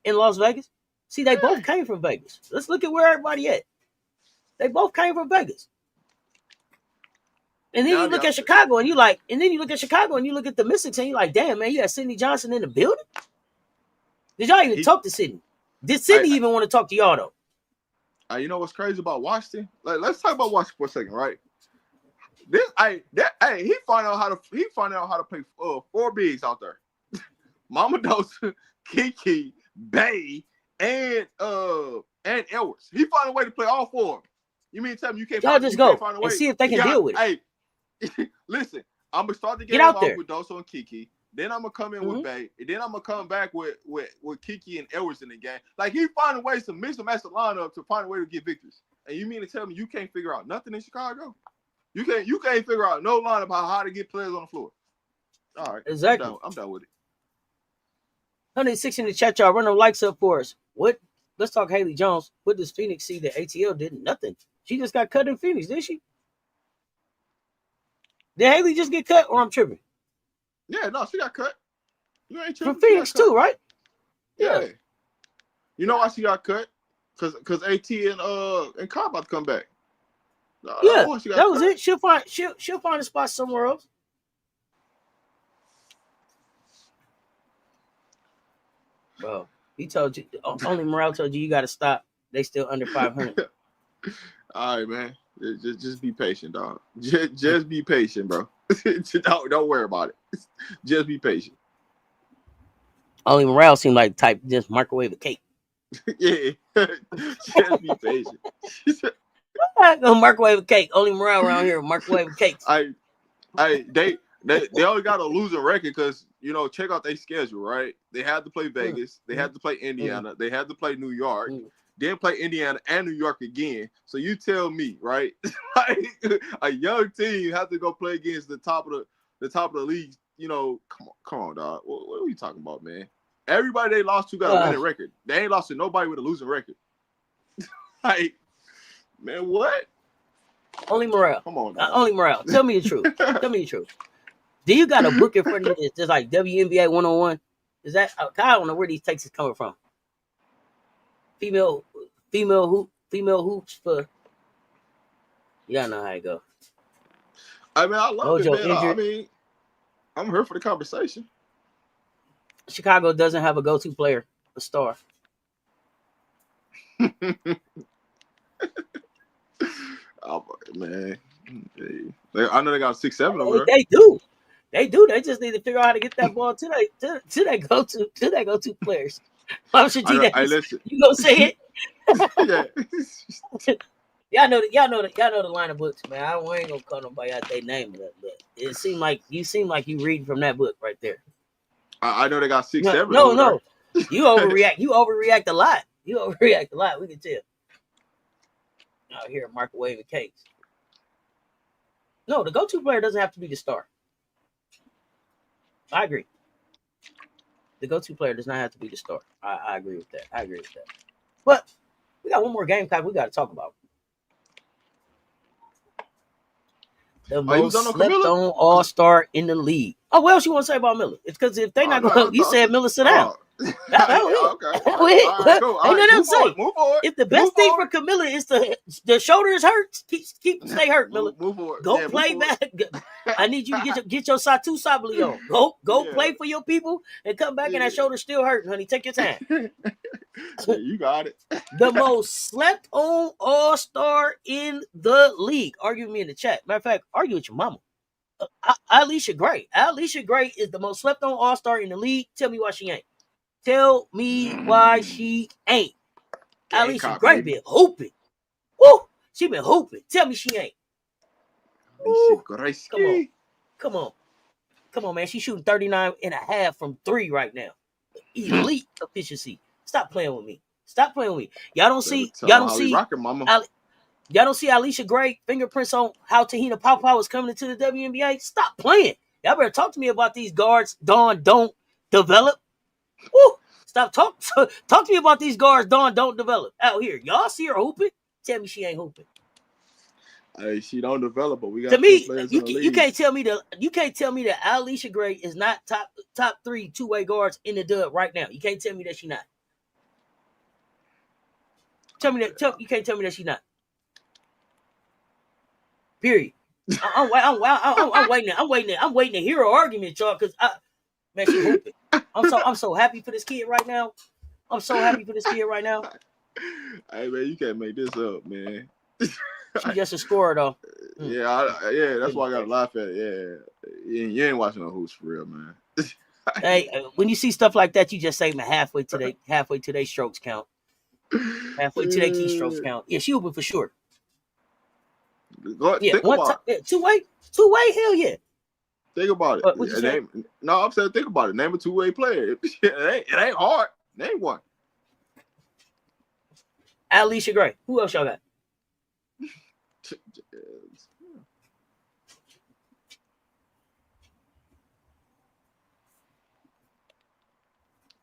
in Las Vegas. See, they both came from Vegas. Let's look at where everybody at. They both came from Vegas. And then you look at Chicago and you look at the Mystics and you're like, damn, man, you got Sidney Johnson in the building? Did y'all even talk to Sidney? Did Sidney even want to talk to y'all though? You know what's crazy about Washington? Let's talk about Washington for a second, right? He find out how to play four bigs out there. Mama Dosa, Kiki, Bay, and Edwards. He found a way to play all four. You mean to tell me you can't? Y'all just go and see if they can deal with it. Hey, listen, I'm gonna start the game off with Dosa and Kiki. Then I'm gonna come in with Bay, and then I'm gonna come back with Kiki and Edwards in the game. Like he find ways to mix and match the lineup to find a way to get victories. And you mean to tell me you can't figure out nothing in Chicago? You can't figure out no line about how to get players on the floor. All right, exactly. I'm done with it. 106 in the chat, y'all. Run them likes up for us. What? Let's talk Haley Jones. What does Phoenix see that ATL did? Nothing. She just got cut in Phoenix, didn't she? Did Haley just get cut, or I'm tripping? Yeah, no, she got cut. You ain't tripping. From Phoenix too, right? Yeah. You know why she got cut? Because AT and Cobb about to come back. Yeah, that was it. She'll find a spot somewhere else. Bro, he told you. Only Morale told you got to stop. They still under 500. All right, man. Just be patient, dog. Just be patient, bro. Don't worry about it. Just be patient. Only Morale seemed like the type just microwave a cake. Yeah, just be patient. I'm gonna microwave a cake. Only Morale around here microwave cakes. They only got a losing record because check out their schedule, right? They had to play Vegas, they had to play Indiana, they had to play New York, then play Indiana and New York again. So you tell me, right? A young team has to go play against the top of the league. Come on, dog. What are we talking about, man? Everybody they lost to got a winning record. They ain't lost to nobody with a losing record. Man, what? Only Morale. Come on, only Morale. Tell me the truth. Tell me the truth. Do you got a book in front of you that's just like WNBA 101? Is that? I don't know where these takes is coming from. Female hoops for. Y'all know how it go. I mean, I love it, man. I mean, I'm here for the conversation. Chicago doesn't have a go-to player, a star. Oh, man. I know they got 6'7" over there. They do. They just need to figure out how to get that ball to that go-to players. Listen. You gonna say it? Yeah. Y'all know the line of books, man. I ain't gonna call nobody out their name, but it seemed like you reading from that book right there. I know they got 6'7". No. You overreact. You overreact a lot. We can tell. Out here microwaving cakes. No, the go-to player doesn't have to be the star. I agree. The go-to player does not have to be the star. I agree with that. I agree with that. But we got one more Gamecock we got to talk about. The most slept on all-star in the league. Oh, what else you want to say about Miller? It's because if they not going, you said Miller sit down. That was it. Okay. All right, cool. All right, move forward. If the best thing for Camilla is the shoulders hurt, stay hurt, Miller. Move forward. Go play back. I need you to get your Satu Sabali on. Go play for your people and come back and that shoulder still hurting, honey. Take your time. You got it. The most slept on all-star in the league. Argue with me in the chat. Matter of fact, argue with your mama. Alicia Gray. Alicia Gray is the most slept on all-star in the league. Tell me why she ain't. Tell me why she ain't. Alicia Gray been hooping. Woo! She been hooping. Tell me she ain't. Alicia Gray. Come on, man. She's shooting 39.5 from 3 right now. Elite efficiency. Stop playing with me. Y'all don't see Alicia Gray fingerprints on how Tahina Papa was coming into the WNBA. Stop playing. Y'all better talk to me about these guards don't develop. Woo! Stop talk to me about these guards don't develop out here. Y'all see her hooping? Tell me she ain't hooping. Hey, she don't develop, but we got to me. You can't tell me that Alicia Gray is not top 3 two-way guards in the dub right now. You can't tell me that she's not. You can't tell me that she's not. Period. I'm waiting to hear her argument, y'all, because man, she hooping. I'm so happy for this kid right now. Hey man, you can't make this up, man. She just a scorer though. Yeah, that's why I gotta laugh at it. Yeah, you ain't watching no hoops for real, man. Hey, when you see stuff like that, you just say, man, halfway to their strokes count. Halfway to their keystrokes count. Yeah, she hooping for sure. Yeah, two-way, hell yeah. Think about it. I'm saying think about it. Name a two-way player. It ain't hard. Name one. Alicia Gray. Who else y'all got?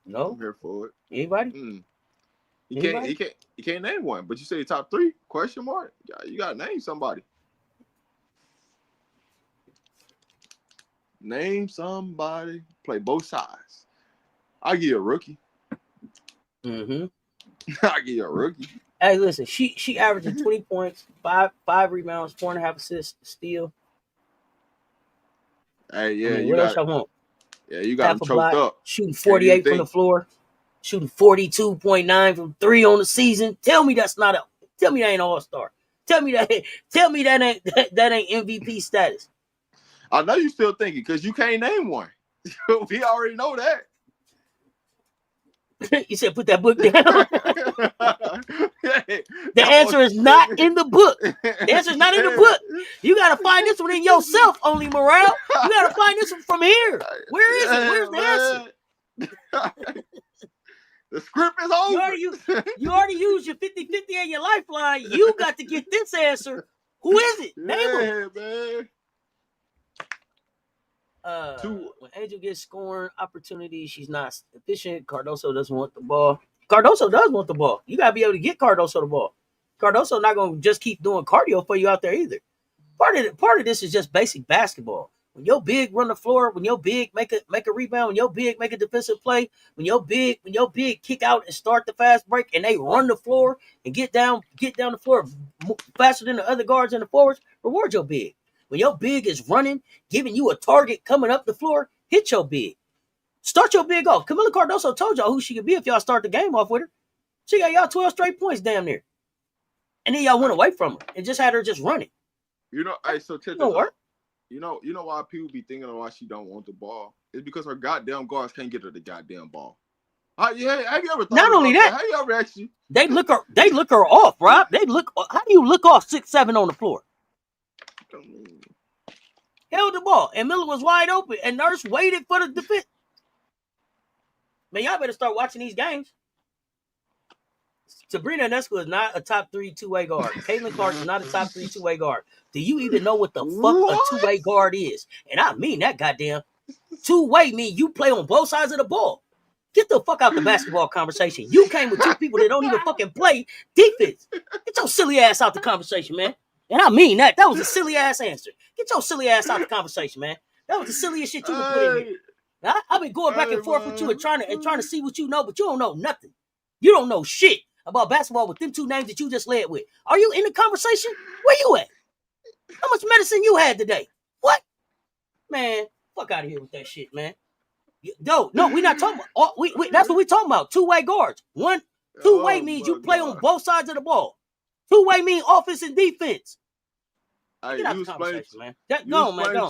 No. I'm here for it. Anybody? You can't name one, but you say top 3? Question mark. You gotta name somebody. Name somebody. Play both sides. I'll give you a rookie. Mm-hmm. I'll give you a rookie. Hey, listen, she averaging 20 points, 5 rebounds, 4.5 assists, steal. Hey, yeah, what else I want? Yeah, you got him choked up. Shooting 48 from the floor, shooting 42.9 from 3 on the season. Tell me that ain't all-star. Tell me that ain't MVP status. I know you still thinking because you can't name one. We already know that. You said put that book down. The answer is not in the book. The answer is not in the book. You got to find this one in yourself, only Morale. You got to find this one from here. Where is it? Where's the answer? The script is over. You already used your 50-50 and your lifeline. You got to get this answer. Who is it? Name him. Man. When Angel gets scoring opportunities, she's not efficient. Cardoso doesn't want the ball. Cardoso does want the ball. You gotta be able to get Cardoso the ball. Cardoso not gonna just keep doing cardio for you out there either. Part of this is just basic basketball. When your big run the floor, when your big make a rebound, when your big make a defensive play, when your big kick out and start the fast break, and they run the floor and get down the floor faster than the other guards and the forwards, reward your big. When your big is running, giving you a target coming up the floor, hit your big. Start your big off. Camila Cardoso told y'all who she could be if y'all start the game off with her. She got y'all 12 straight points damn near. And then y'all went away from her and just had her just running. You know, so check this out. You know why people be thinking of why she don't want the ball? It's because her goddamn guards can't get her the goddamn ball. Have you ever thought Not only that, have you ever actually? They look her off, Rob. How do you look off 6'7" on the floor? Held the ball, and Miller was wide open, and Nurse waited for the defense. Man, y'all better start watching these games. Sabrina Ionescu is not a top 3 two-way guard. Caitlin Clark is not a top 3 two-way guard. Do you even know what the fuck a two-way guard is? And I mean that goddamn. Two-way mean you play on both sides of the ball. Get the fuck out the basketball conversation. You came with two people that don't even fucking play defense. Get your silly ass out the conversation, man. And I mean that. That was a silly ass answer. Get your silly ass out the conversation, man. That was the silliest shit you could put in here. I've been going back and forth with you and trying to see what you know, but you don't know nothing. You don't know shit about basketball with them two names that you just led with. Are you in the conversation? Where you at? How much medicine you had today? What? Man, fuck out of here with that shit, man. No, we're not talking about. That's what we're talking about. Two-way guards. Two-way means you play on both sides of the ball. Two-way means offense and defense. Get out the conversation, man.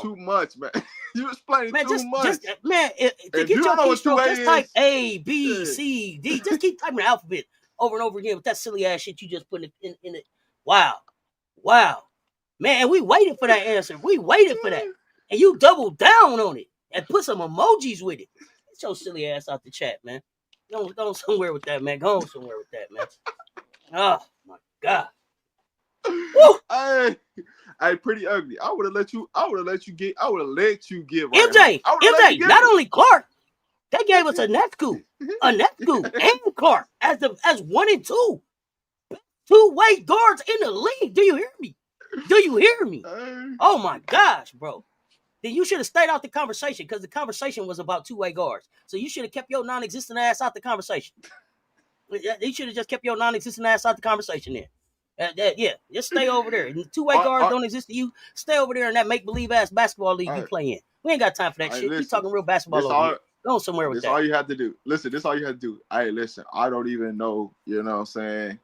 Too much, man. You explaining too much. To get your keystroke, just type A, B, C, D. Just keep typing the alphabet over and over again with that silly ass shit you just put in it. Wow. Man, we waited for that answer. We waited for that. And you doubled down on it and put some emojis with it. Get your silly ass out the chat, man. Go somewhere with that, man. Go somewhere with that, man. Oh, my God. Hey, pretty ugly. I would have let you get right. MJ, not only Clark, they gave us a Ionescu and Clark as 1 and 2. Two-way guards in the league. Do you hear me? Oh my gosh, bro. Then you should have stayed out the conversation because the conversation was about two-way guards. So you should have kept your non-existent ass out the conversation. You should have just kept your non-existent ass out the conversation there. Just stay over there. And two-way guards don't exist to you. Stay over there in that make-believe ass basketball league you play in. We ain't got time for that shit. You talking real basketball over here. Go somewhere with that. This all you have to do. Listen, this all you have to do. Hey, listen, I don't even know, you know what I'm saying,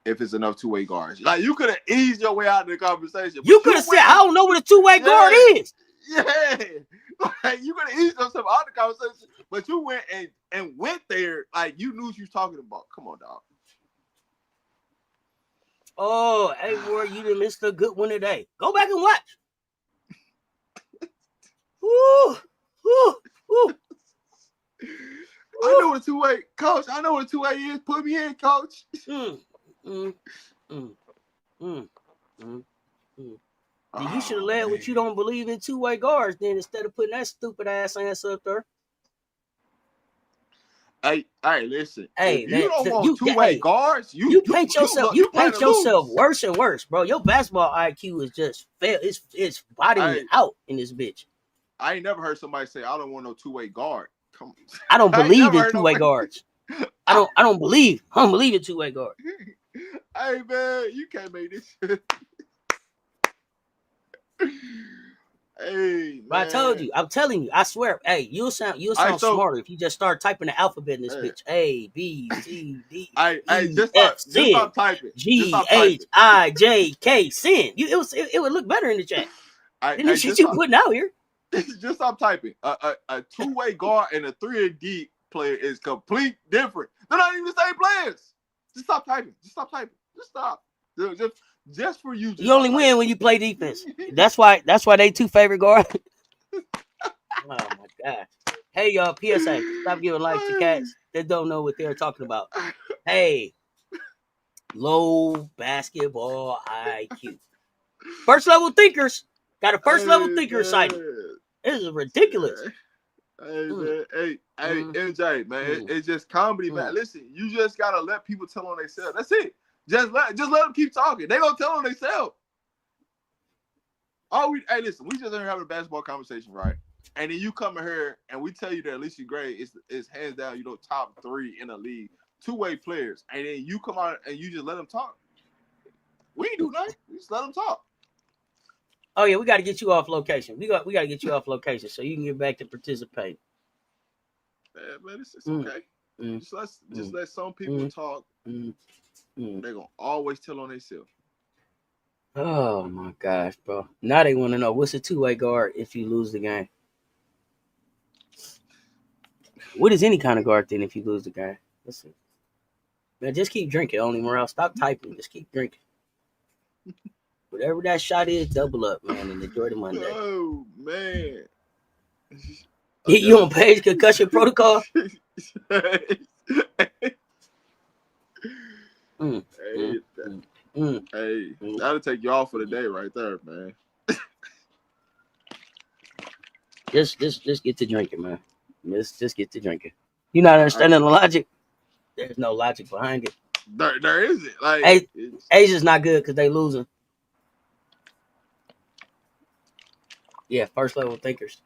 if it's enough two-way guards. Like, you could have eased your way out of the conversation. You could have said, I don't know what a two-way guard is. Yeah. Like, you could have eased yourself out of the conversation, but you went and went there like you knew what you was talking about. Come on, dog. Oh, hey, boy, you done missed a good one today. Go back and watch. Woo. I know what a two-way, coach. I know what a two-way is. Put me in, coach. You should have led with you don't believe in two-way guards then instead of putting that stupid ass answer up there. Hey, listen. Hey, if man, you don't want two-way guards, you paint yourself worse and worse, bro. Your basketball IQ is just fail. It's bottoming out in this bitch. I ain't never heard somebody say I don't want no two-way guard. Come on. I don't believe in two-way guards. I don't believe in two-way guards. Hey, man, you can't make this shit. Hey, man. But I told you, I'm telling you, I swear. Hey, you'll sound smarter if you just start typing the alphabet in this bitch. A, B, C, D, E, F, C, G, H, I, J, K, send. It would look better in the chat. Than the shit you putting out here. Just stop typing. A two-way guard and a 3-and-D player is complete different. They're not even the same players. Just stop typing. Just stop. Just for you. You only win when you play defense. That's why they two favorite guards. Oh my God. Hey y'all, PSA. Stop giving life to cats that don't know what they're talking about. Hey, low basketball IQ. First level thinkers. Got a first level thinker excited. This is ridiculous. Hey, man. Hey, MJ, man. It's just comedy, man. Listen, you just gotta let people tell on themselves. That's it. Just let them keep talking. They gonna tell on themselves. Hey, listen, we just are having a basketball conversation, right? And then you come in here and we tell you that Alicia Gray is hands down, top 3 in the league, two-way players. And then you come out and you just let them talk. We ain't do nothing. We just let them talk. Oh yeah, we got to get you off location. We got to get you off location so you can get back to participating. Yeah, man, it's okay. Just let some people talk. They're gonna always tell on themselves. Oh my gosh, bro! Now they want to know what's a two-way guard if you lose the game. What is any kind of guard then if you lose the game? Listen, man, just keep drinking. Only Morale, stop typing. Just keep drinking. Whatever that shot is, double up, man, and enjoy the Monday. Oh man! You on Page Concussion Protocol? Hey, that'll take you off for the day right there, man. Just get to drinking, man. Just get to drinking. You not understanding the logic? There's no logic behind it. There isn't. Like, Asia's not good because they losing. Yeah, first level thinkers.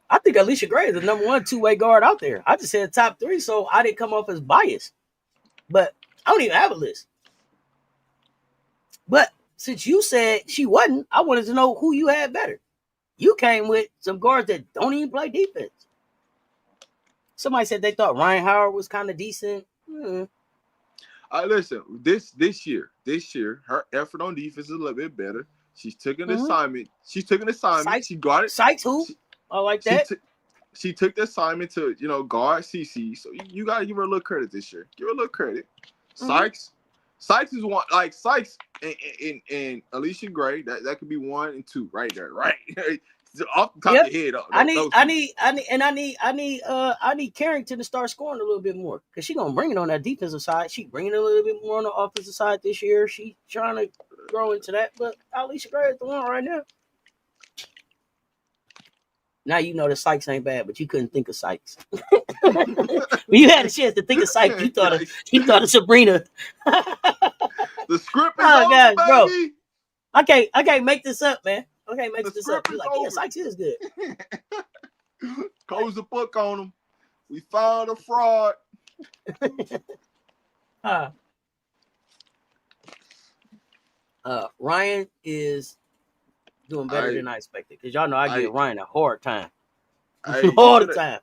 I think Alicia Gray is the number one two-way guard out there. I just said top 3, so I didn't come off as biased. But I don't even have a list. But since you said she wasn't, I wanted to know who you had better. You came with some guards that don't even play defense. Somebody said they thought Ryan Howard was kind of decent. Listen, this year, her effort on defense is a little bit better. She's taken an assignment. She got it. Sykes who? I like that. She took the assignment to, guard CC. So you gotta give her a little credit this year. Give her a little credit. Sykes is one, like Sykes and Alicia Gray. That could be 1 and 2 right there, right? Off the top of your head. I need Carrington to start scoring a little bit more because she's gonna bring it on that defensive side. She bringing it a little bit more on the offensive side this year. She trying to grow into that, but Alicia Gray is the one right now. Now you know that Sykes ain't bad, but you couldn't think of Sykes. When you had a chance to think of Sykes, you thought of Sabrina. The script is over, baby. Bro. I can't make this up, man. I can't make this up. You're like, yeah, Sykes is good. Close the book on him. We found a fraud. Ryan is doing better than I expected because y'all know I give Ryan a hard time. All the time.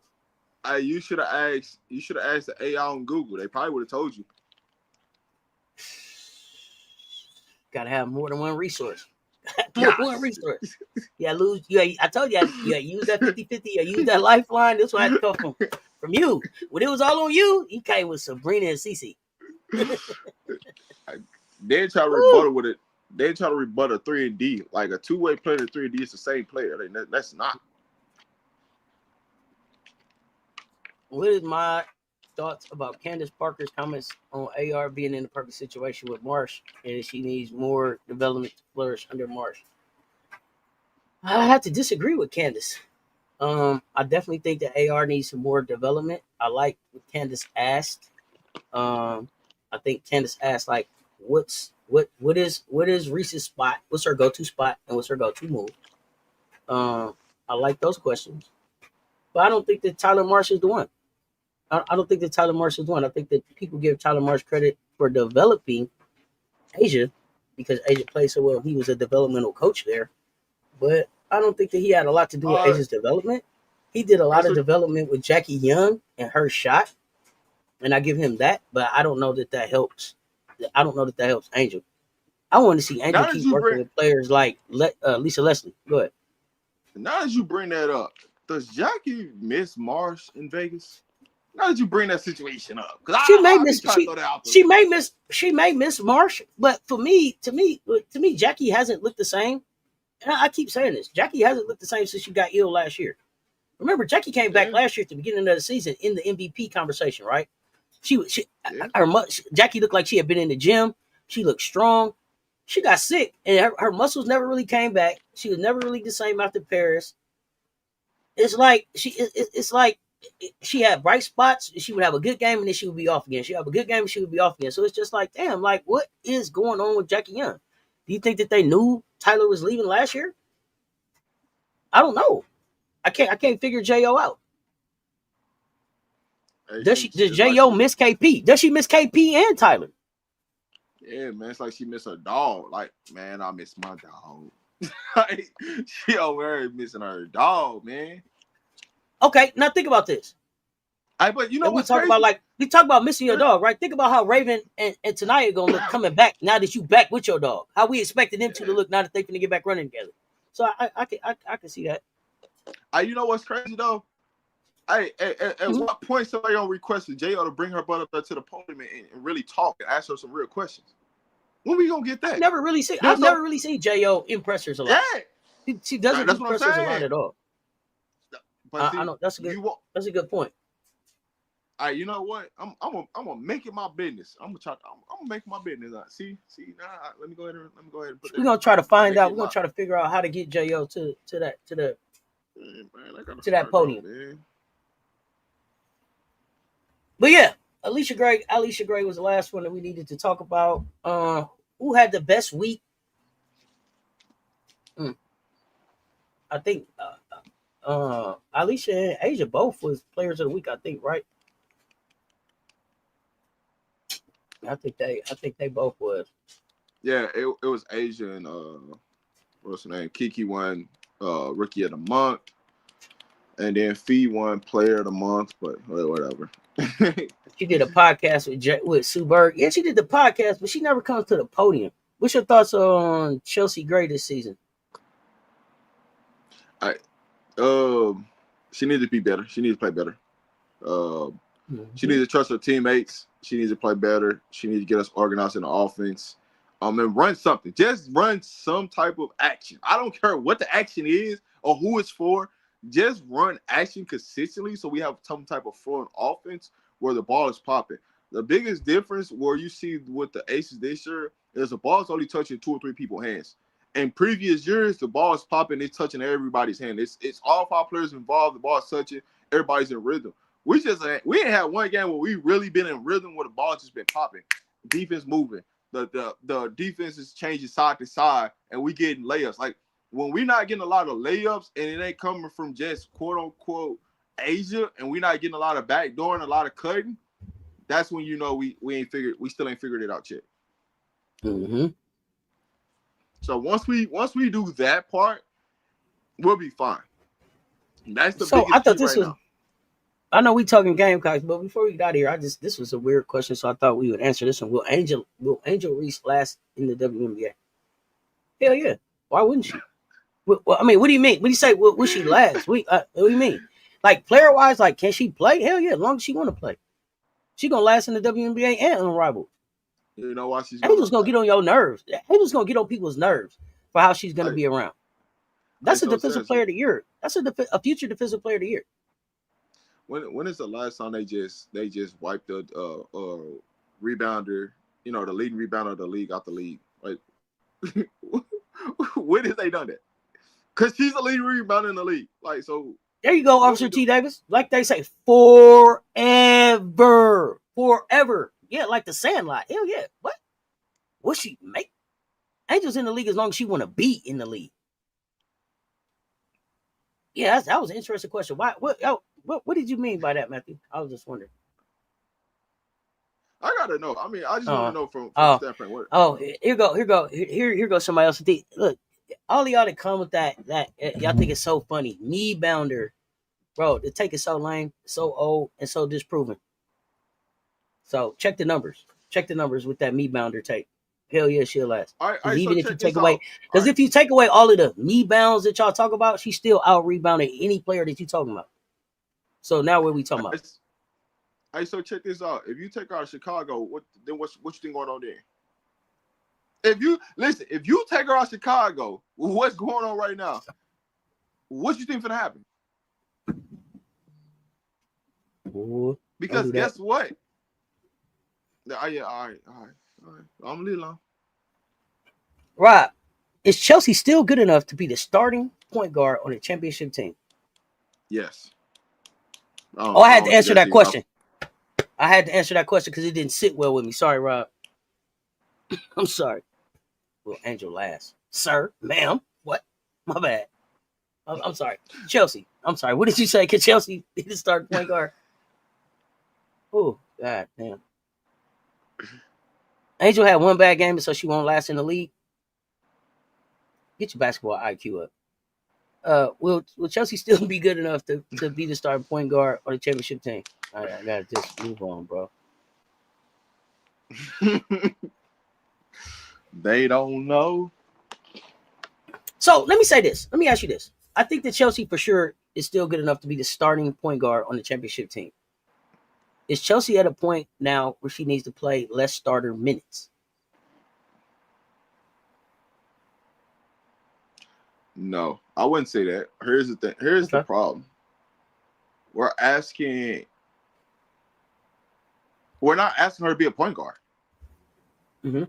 You should have asked the AI on Google. They probably would have told you. Gotta have more than one resource. One resource. I told you, use that 50-50. Use that lifeline. This one had to come from you. When it was all on you, you came with Sabrina and Cece. They try to rebuttal with it. They try to rebut a 3-and-D. Like a two-way player and 3-and-D is the same player. That's not. What is my thoughts about Candace Parker's comments on AR being in the perfect situation with Marsh and she needs more development to flourish under Marsh? I have to disagree with Candace. I definitely think that AR needs some more development. I like what Candace asked. I think Candace asked like, what is Reese's spot? What's her go-to spot and what's her go-to move? I like those questions, but I don't think that Tyler Marsh is the one. I don't think that Tyler Marsh is the one. I think that people give Tyler Marsh credit for developing Asia because Asia played so well. He was a developmental coach there, but I don't think that he had a lot to do with Asia's development. He did a lot of development with Jackie Young and her shot, and I give him that. But I don't know that helps. I don't know that helps Angel. I want to see Angel keep working with players like Lisa Leslie. Go ahead. Now that you bring that up, does Jackie miss Marsh in Vegas? Now that you bring that situation up, because she may miss Marsh, but to me, Jackie hasn't looked the same. And I keep saying this, Jackie hasn't looked the same since she got ill last year. Remember, Jackie came back last year at the beginning of the season in the MVP conversation, right? Jackie looked like she had been in the gym. She looked strong. She got sick, and her muscles never really came back. She was never really the same after Paris. It's like she had bright spots. She would have a good game, and then she would be off again. She would have a good game, and she would be off again. So it's just like, damn, like what is going on with Jackie Young? Do you think that they knew Tyler was leaving last year? I don't know. I can't figure Jo out. Does Jo miss KP? Does she miss KP and Tyler? Yeah, man. It's like she miss her dog. Like, man, I miss my dog. Like, she over there missing her dog, man. Okay, now think about this. But you know what? We talk about missing your dog, right? Think about how Raven and Tanaya gonna look coming back now that you back with your dog. How we expected them to look now that they finna get back running together. So I can see that. You know what's crazy though? At what point somebody gonna request Jo to bring her butt up there to the podium and really talk and ask her some real questions? When we gonna get that? I've never really seen Jo impress her a lot. Yeah. She doesn't impress her a lot at all. But see, I know that's a good point. All right, you know what? I'm gonna make it my business. I'm gonna make my business. See, let me go ahead and put that. We're gonna try to find out. We're gonna try to figure out how to get Jo to that podium. Man. But yeah, Alicia Gray was the last one that we needed to talk about. Who had the best week? I think Alicia and Asia both was players of the week. I think, right? I think they both was. Yeah, it was Asia and what's her name? Kiki won Rookie of the Month, and then Fee won Player of the Month. But whatever. She did a podcast with Sue Berg. Yeah, she did the podcast, but she never comes to the podium. What's your thoughts on Chelsea Gray this season? She needs to be better. She needs to play better. She needs to trust her teammates. She needs to play better. She needs to get us organized in the offense. And run something. Just run some type of action. I don't care what the action is or who it's for. Just run action consistently so we have some type of flow offense where the ball is popping. The biggest difference where you see with the Aces this year is the ball is only touching 2 or 3 people's hands. In previous years, the ball is popping, it's touching everybody's hand. It's all 5 players involved. The ball is touching, everybody's in rhythm. We ain't had one game where we really been in rhythm where the ball just been popping, defense moving, the defense is changing side to side, and we getting layups. Like when we not getting a lot of layups and it ain't coming from just quote unquote Asia, and we not getting a lot of backdoor and a lot of cutting, that's when you know we still ain't figured it out yet. Mm-hmm. So once we do that part, we'll be fine. That's the so biggest I thought key this right was. now. I know we talking Gamecocks, but before we got here, this was a weird question, so I thought we would answer this one. Will Angel Reese last in the WNBA? Hell yeah. Why wouldn't she? Well, I mean, what do you mean? When you say will she last? What do you mean? Like player wise, like can she play? Hell yeah, as long as she want to play, she gonna last in the WNBA and unrivaled. You know why she's Angel's gonna get on your nerves. Angel's gonna get on people's nerves for how she's gonna be around. That's a defensive player of the year. That's a future defensive player of the year. When is the last time they just wiped the rebounder, the leading rebounder of the league out the league? Like, when has they done that? Because she's the leading rebounder in the league. Like, so there you go, Officer T. Davis. Like they say, forever. Yeah, like the Sandlot. Hell yeah. What? What she make? Angel's in the league as long as she want to be in the league. Yeah, that was an interesting question. Why? What did you mean by that, Matthew? I was just wondering. I gotta know. I mean, I just want to know from standpoint. What? Here goes somebody else. Look, all y'all that come with that y'all think it's so funny. Knee bounder, bro. The take is so lame, so old, and so disproven. So check the numbers. Check the numbers with that knee bounder take. Hell yeah, she'll last. Even if you take away, because if you take away all of the knee bounds that y'all talk about, she's still out rebounding any player that you talking about. So now what are we talking about? Hey, so check this out. If you take out Chicago, what you think going on there? If you take her out Chicago, what's going on right now? What you think gonna happen? Ooh, because guess what? Yeah, all right. I'm a little long. Rob, is Chelsea still good enough to be the starting point guard on a championship team? Yes. I had to answer that question. I had to answer that question because it didn't sit well with me. Sorry, Rob. I'm sorry. Will Angel last? Sir, ma'am, what? My bad. I'm sorry. Chelsea, I'm sorry. What did you say? Can Chelsea be the starting point guard? Oh, God damn. Angel had one bad game, so she won't last in the league. Get your basketball IQ up. Will Chelsea still be good enough to be the starting point guard on the championship team? I gotta just move on, bro. They don't know. So let me say this. Let me ask you this. I think that Chelsea for sure is still good enough to be the starting point guard on the championship team. Is Chelsea at a point now where she needs to play less starter minutes? No, I wouldn't say that. Here's the thing. Here's the problem. we're not asking her to be a point guard. Mm-hmm.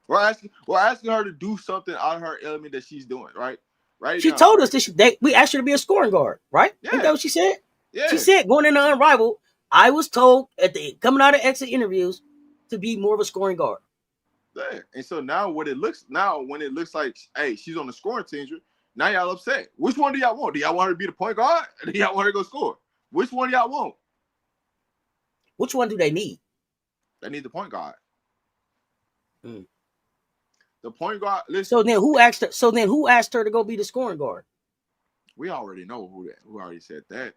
We're asking her to do something out of her element that she's doing, right? Right. She told us that we asked her to be a scoring guard, right? Yeah. Ain't that what she said? Yeah. She said going into Unrivaled, I was told coming out of exit interviews to be more of a scoring guard. Yeah. And so now when it looks like, hey, she's on the scoring team, now y'all upset. Which one do y'all want? Do y'all want her to be the point guard? Or do y'all want her to go score? Which one do y'all want? Which one do they need? They need the point guard. Mm. The point guard. Listen. So then who asked her to go be the scoring guard? We already know who already said that.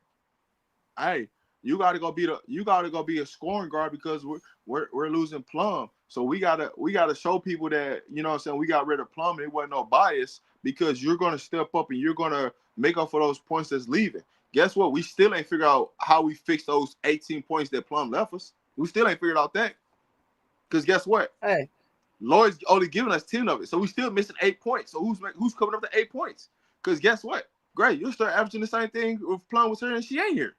Hey, you gotta go be a scoring guard because we're losing Plum. So we gotta show people that, you know what I'm saying, we got rid of Plum and it wasn't no bias, because you're gonna step up and you're gonna make up for those points that's leaving. Guess what? We still ain't figured out how we fix those 18 points that Plum left us. We still ain't figured out that. Because guess what? Hey. Lloyd's only giving us 10 of it. So we still missing 8 points. So who's coming up to 8 points? Because guess what? Great, you'll start averaging the same thing if Plum was here and she ain't here.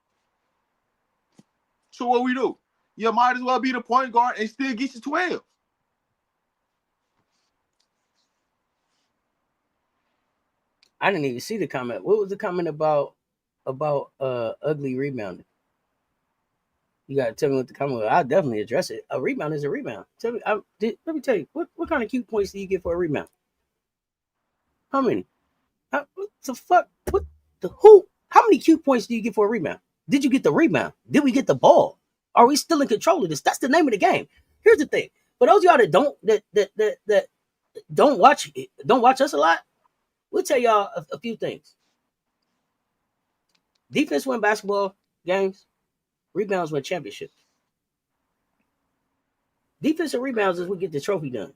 So what we do? You might as well be the point guard and still get you 12. I didn't even see the comment. What was the comment about ugly rebounding? You gotta tell me what the comment was. I'll definitely address it. A rebound is a rebound. Tell me. Let me tell you. What kind of cute points do you get for a rebound? How many? What the fuck? What the who? How many cute points do you get for a rebound? Did you get the rebound? Did we get the ball? Are we still in control of this? That's the name of the game. Here's the thing. For those of y'all that don't watch us a lot, we'll tell y'all a few things. Defense win basketball games. Rebounds win championships. Defensive rebounds is what get the trophy done.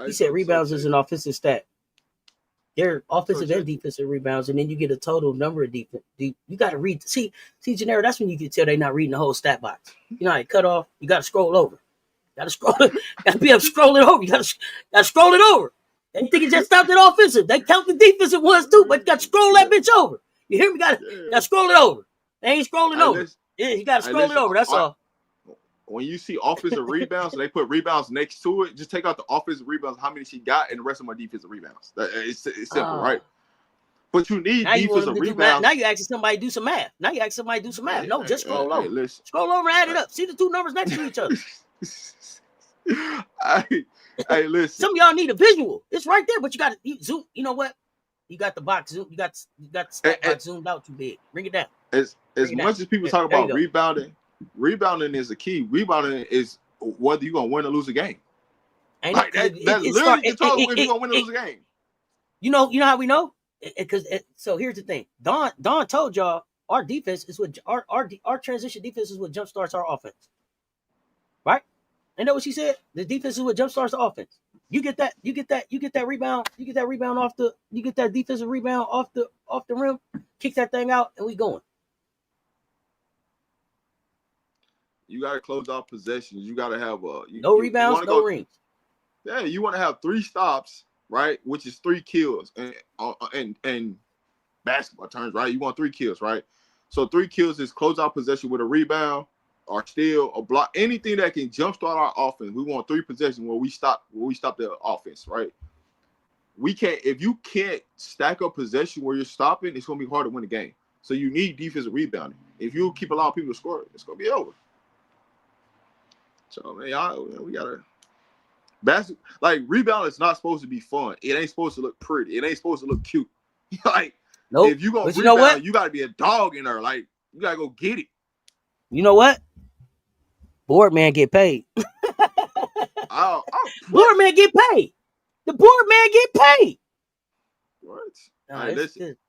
He said rebounds is an offensive stat. They're offensive and defensive rebounds, and then you get a total number of defense. You got to read. See, Gennaro, that's when you can tell they're not reading the whole stat box. You know how you cut off? You got to scroll over. Got to scroll. Got to be able to scroll it over. You got to scroll it over. They think it just stopped at offensive. They count the defensive ones too, but you got to scroll that bitch over. You hear me? Got to scroll it over. They ain't scrolling over. Yeah, you got to scroll it over. That's all. When you see offensive rebounds, and they put rebounds next to it, just take out the offensive rebounds, how many she got, and the rest of my defensive rebounds. It's simple, right? But you need defensive rebounds. Now you asking somebody to do some math. No, just scroll over. Scroll over and add it up. See the two numbers next to each other. Hey, listen. Some of y'all need a visual. It's right there, but you got to zoom. You know what? You got the box zoom. You got the stat box zoomed out too big. Bring it down. As much as people talk about rebounding is the key. Rebounding is whether you're gonna win or lose a game. Like that's literally if you're gonna win or lose a game. You know how we know? So here's the thing. Don told y'all our defense is what our transition defense is what jumpstarts our offense. Right? Ain't that what she said? The defense is what jumpstarts the offense. You get that rebound, you get that defensive rebound off the rim, kick that thing out, and we going. You got to close out possessions. You got to have no rebounds, no rings. Yeah, you want to have 3 stops, right? Which is 3 kills, and basketball terms, right? You want 3 kills, right? So 3 kills is close out possession with a rebound, or steal, or block, anything that can jumpstart our offense. We want 3 possessions where we stop the offense, right? We can't. If you can't stack up possession where you're stopping, it's gonna be hard to win the game. So you need defensive rebounding. If you keep allowing people to score, it's gonna be over. So man, we gotta rebound is not supposed to be fun. It ain't supposed to look pretty. It ain't supposed to look cute. Like, nope. If you gonna rebound, you gotta be a dog in there. Like, you gotta go get it. You know what? Board man get paid. Board man get paid. The board man get paid. What?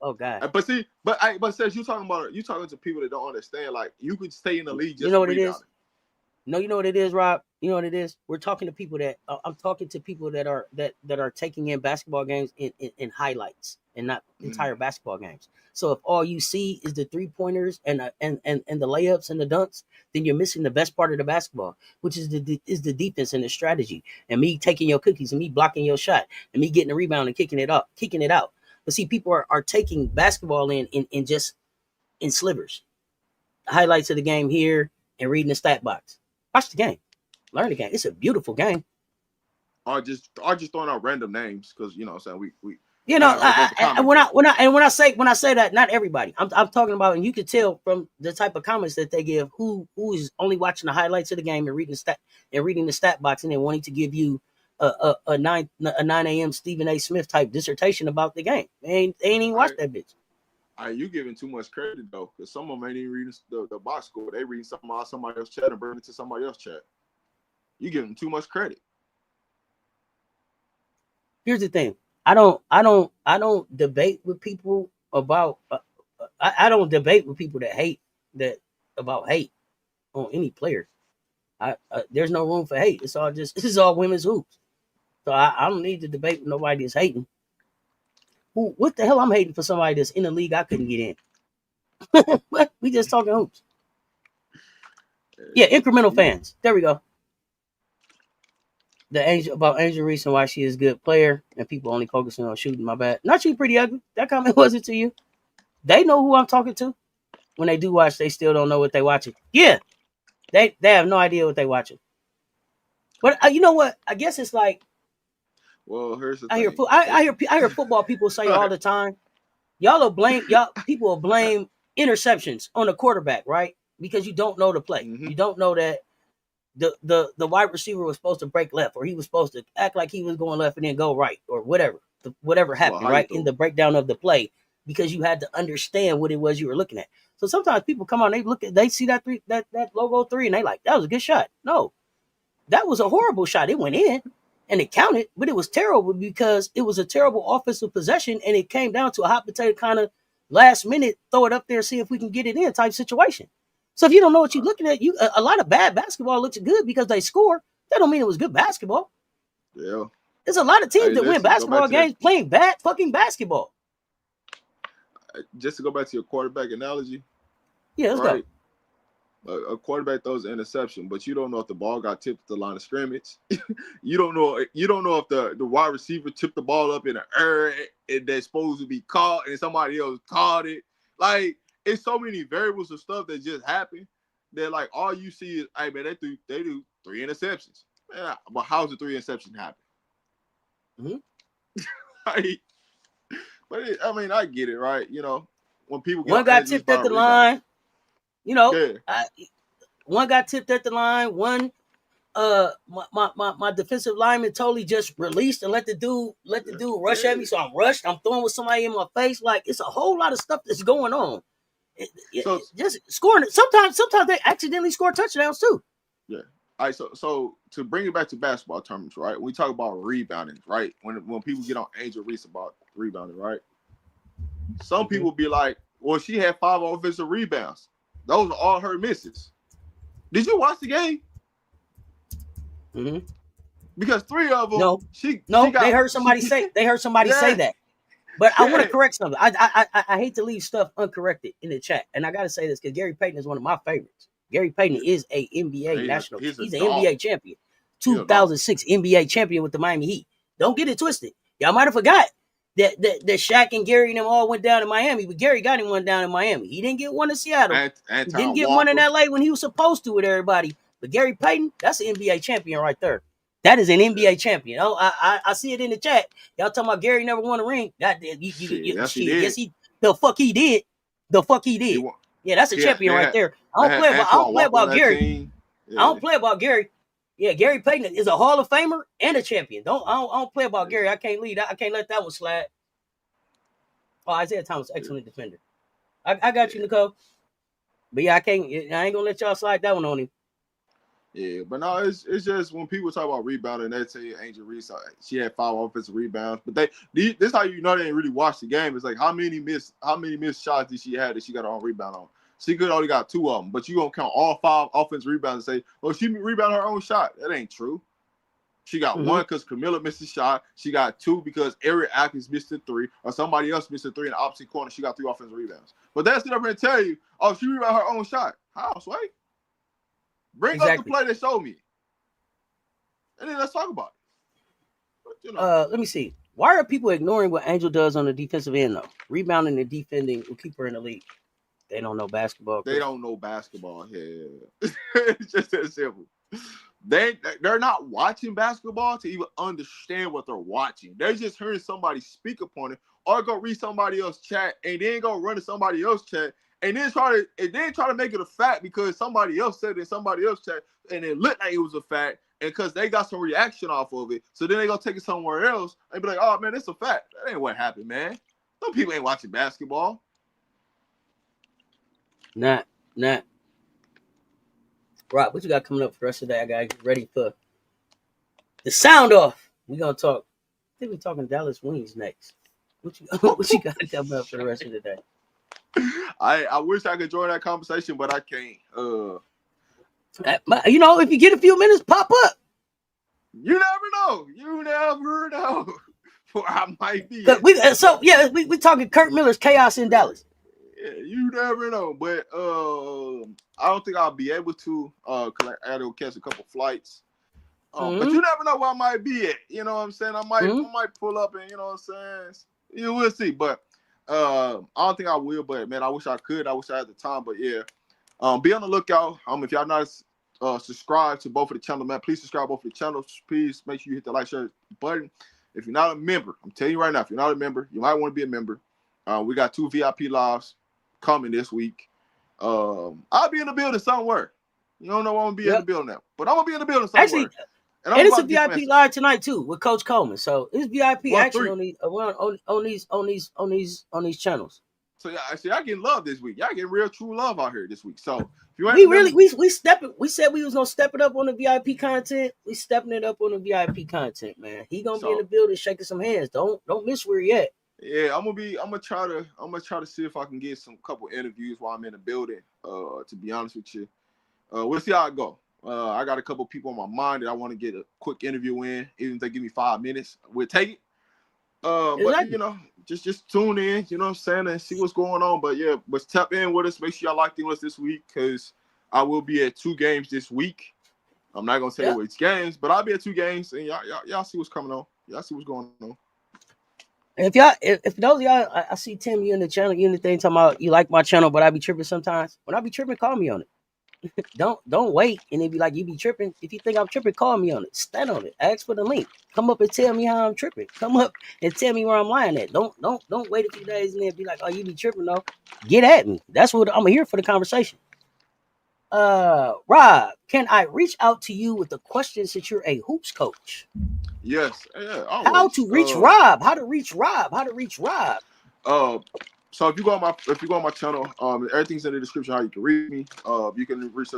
Oh God. But says you're talking to people that don't understand. Like, you could stay in the league just you know what rebounding. It is? No, you know what it is, Rob? You know what it is? We're talking to people that I'm talking to people that are taking in basketball games in highlights and not entire basketball games. So if all you see is the 3-pointers and the layups and the dunks, then you're missing the best part of the basketball, which is the defense and the strategy, and me taking your cookies and me blocking your shot and me getting a rebound and kicking it out. But see, people are taking basketball in in slivers. The highlights of the game here and reading the stat box. Watch the game. Learn the game. It's a beautiful game. Or just throwing out random names because you know what I'm saying we you know when I say that, not everybody. I'm talking about, and you can tell from the type of comments that they give who is only watching the highlights of the game and reading the stat box and then wanting to give you a 9 a.m. Stephen A. Smith type dissertation about the game. They ain't even watched that bitch. You giving too much credit though, because some of them ain't even reading the box score. They reading something out somebody else's chat and bringing it to somebody else's chat. You giving too much credit. Here's the thing. I don't debate with people about. I don't debate with people that hate about hate on any player. There's no room for hate. This is all women's hoops. So I don't need to debate with nobody that's hating. What the hell? I'm hating for somebody that's in the league I couldn't get in. We just talking hoops. Yeah, incremental fans. There we go. About Angel Reese and why she is a good player and people only focusing on shooting. My bad. Not you, pretty ugly. That comment wasn't to you. They know who I'm talking to. When they do watch, they still don't know what they watching. Yeah, they have no idea what they watching. But you know what? I guess it's like. Well, here's the thing. I hear football people say all the time. People will blame interceptions on the quarterback, right? Because you don't know the play. Mm-hmm. You don't know that the wide receiver was supposed to break left, or he was supposed to act like he was going left and then go right, or whatever happened, right? In the breakdown of the play, because you had to understand what it was you were looking at. So sometimes people come on, they see that logo 3 and they like, that was a good shot. No, that was a horrible shot. It went in and it counted, but it was terrible because it was a terrible offensive possession and it came down to a hot potato kind of last minute, throw it up there, see if we can get it in type situation. So if you don't know what you're looking at, a lot of bad basketball looks good because they score. That don't mean it was good basketball. Yeah. There's a lot of teams that win basketball games playing bad fucking basketball. Just to go back to your quarterback analogy. Yeah, let's go. A quarterback throws an interception, but you don't know if the ball got tipped at the line of scrimmage. You don't know if the wide receiver tipped the ball up in the air and they're supposed to be caught and somebody else caught it. Like, it's so many variables of stuff that just happen that like all you see is, hey man, they do 3 interceptions. Man, but how's the 3 interceptions happen? Mm-hmm. I get it, right? You know, when people get one got tipped at the line, you know, yeah. One got tipped at the line. One, my defensive lineman totally just released and let the dude rush at me. So I'm rushed. I'm throwing with somebody in my face. Like, it's a whole lot of stuff that's going on. Just scoring. Sometimes they accidentally score touchdowns too. Yeah. All right. So to bring it back to basketball terms, right? We talk about rebounding, right? When people get on Angel Reese about rebounding, right? Some people be like, "Well, she had 5 offensive rebounds. Those are all her misses." Did you watch the game? Mm-hmm. Because 3 of them, no, they heard somebody say that. But I want to correct something. I hate to leave stuff uncorrected in the chat, and I got to say this because Gary Payton is one of my favorites. Gary Payton is a NBA national. He's an NBA champion, 2006 NBA champion with the Miami Heat. Don't get it twisted. Y'all might have forgot that Shaq and Gary and them all went down in Miami, but Gary got him one down in Miami. He didn't get one in Seattle. He didn't get one in LA when he was supposed to with everybody. But Gary Payton, that's an NBA champion right there. That is an NBA champion. Oh, I see it in the chat. Y'all talking about Gary never won a ring. Yes, he the fuck he did. Yeah, that's a champion right there. I don't play about Gary. Yeah. I don't play about Gary. Yeah, Gary Payton is a Hall of Famer and a champion. I don't play about Gary. I can't lead. I can't let that one slide. Oh, Isaiah Thomas, excellent defender. I got you, Nicole. But yeah, I ain't gonna let y'all slide that one on him. Yeah, but no, it's just when people talk about rebounding, they say Angel Reese, she had 5 offensive rebounds. But this is how you know they didn't really watch the game. It's like how many missed shots did she have that she got on rebound on? She could only got 2 of them, but you gonna count all 5 offensive rebounds and say, "Oh, she rebounded her own shot." That ain't true. She got 1 because Camilla missed a shot. She got 2 because Eric Atkins missed a 3, or somebody else missed a 3 in the opposite corner. She got 3 offensive rebounds. But that's never gonna tell you, "Oh, she rebounded her own shot." How, Sway? Bring up the play that showed me. And then let's talk about it. But, you know. Let me see. Why are people ignoring what Angel does on the defensive end, though? Rebounding and defending will keep her in the league. They don't know basketball. They don't know basketball. Yeah. It's just that simple. They're not watching basketball to even understand what they're watching. They're just hearing somebody speak upon it, or go read somebody else's chat, and then go run to somebody else's chat, and then try to make it a fact because somebody else said it in somebody else's chat, and it looked like it was a fact, and because they got some reaction off of it, so then they gonna take it somewhere else and be like, "Oh man, it's a fact." That ain't what happened, man. Some people ain't watching basketball. Not. Rob, what you got coming up for the rest of the day? I gotta get ready for the sound off. We gonna talk. I think we're talking Dallas Wings next. What you got coming up for the rest of the day? I wish I could join that conversation, but I can't. You know, if you get a few minutes, pop up. You never know. You never know. Where I might be. We talking Kurt Miller's chaos in Dallas. Yeah, you never know. But I don't think I'll be able to because I had to catch a couple flights. But you never know where I might be at. You know what I'm saying? I might pull up and, you know what I'm saying? You will see. But I don't think I will. But, man, I wish I could. I wish I had the time. But, yeah. Be on the lookout. If y'all not subscribed to both of the channels, man, please subscribe to both of the channels. Please make sure you hit the like, share button. If you're not a member, I'm telling you right now, if you're not a member, you might want to be a member. We got 2 VIP lives coming this week. I'll be in the building somewhere. You don't know where I'm going to be in the building now. But I'm going to be in the building somewhere. Actually, and it's a VIP live tonight too with Coach Coleman. So it's VIP action on these channels. So yeah, actually, I getting love this week. Y'all getting real true love out here this week. So if you ain't we stepping. We said we was gonna step it up on the VIP content. We stepping it up on the VIP content, man. He gonna be in the building shaking some hands. Don't miss where he at. Yeah, I'm gonna try to see if I can get some couple interviews while I'm in the building. To be honest with you, we'll see how it go. I got a couple people on my mind that I want to get a quick interview in. Even if they give me 5 minutes, we'll take it. But you know, just tune in, you know what I'm saying, and see what's going on. But yeah, but tap in with us. Make sure y'all locked in with us this week because I will be at 2 games this week. I'm not gonna say which games, but I'll be at 2 games, and y'all see what's coming on. Y'all see what's going on. If those of y'all, I see Tim, you in the channel, you in the thing talking about you like my channel, but I be tripping sometimes. When I be tripping, call me on it. Don't wait and it be like you be tripping. If you think I'm tripping, call me on it. Stand on it. Ask for the link. Come up and tell me how I'm tripping. Come up and tell me where I'm lying at. Don't wait a few days and then be like, oh, you be tripping though. Get at me. That's what I'm here for, the conversation. Rob, can I reach out to you with the question since you're a hoops coach? Yes. Yeah. Always. How to reach Rob? How to reach Rob? So if you go on my channel, everything's in the description how you can reach me. You can reach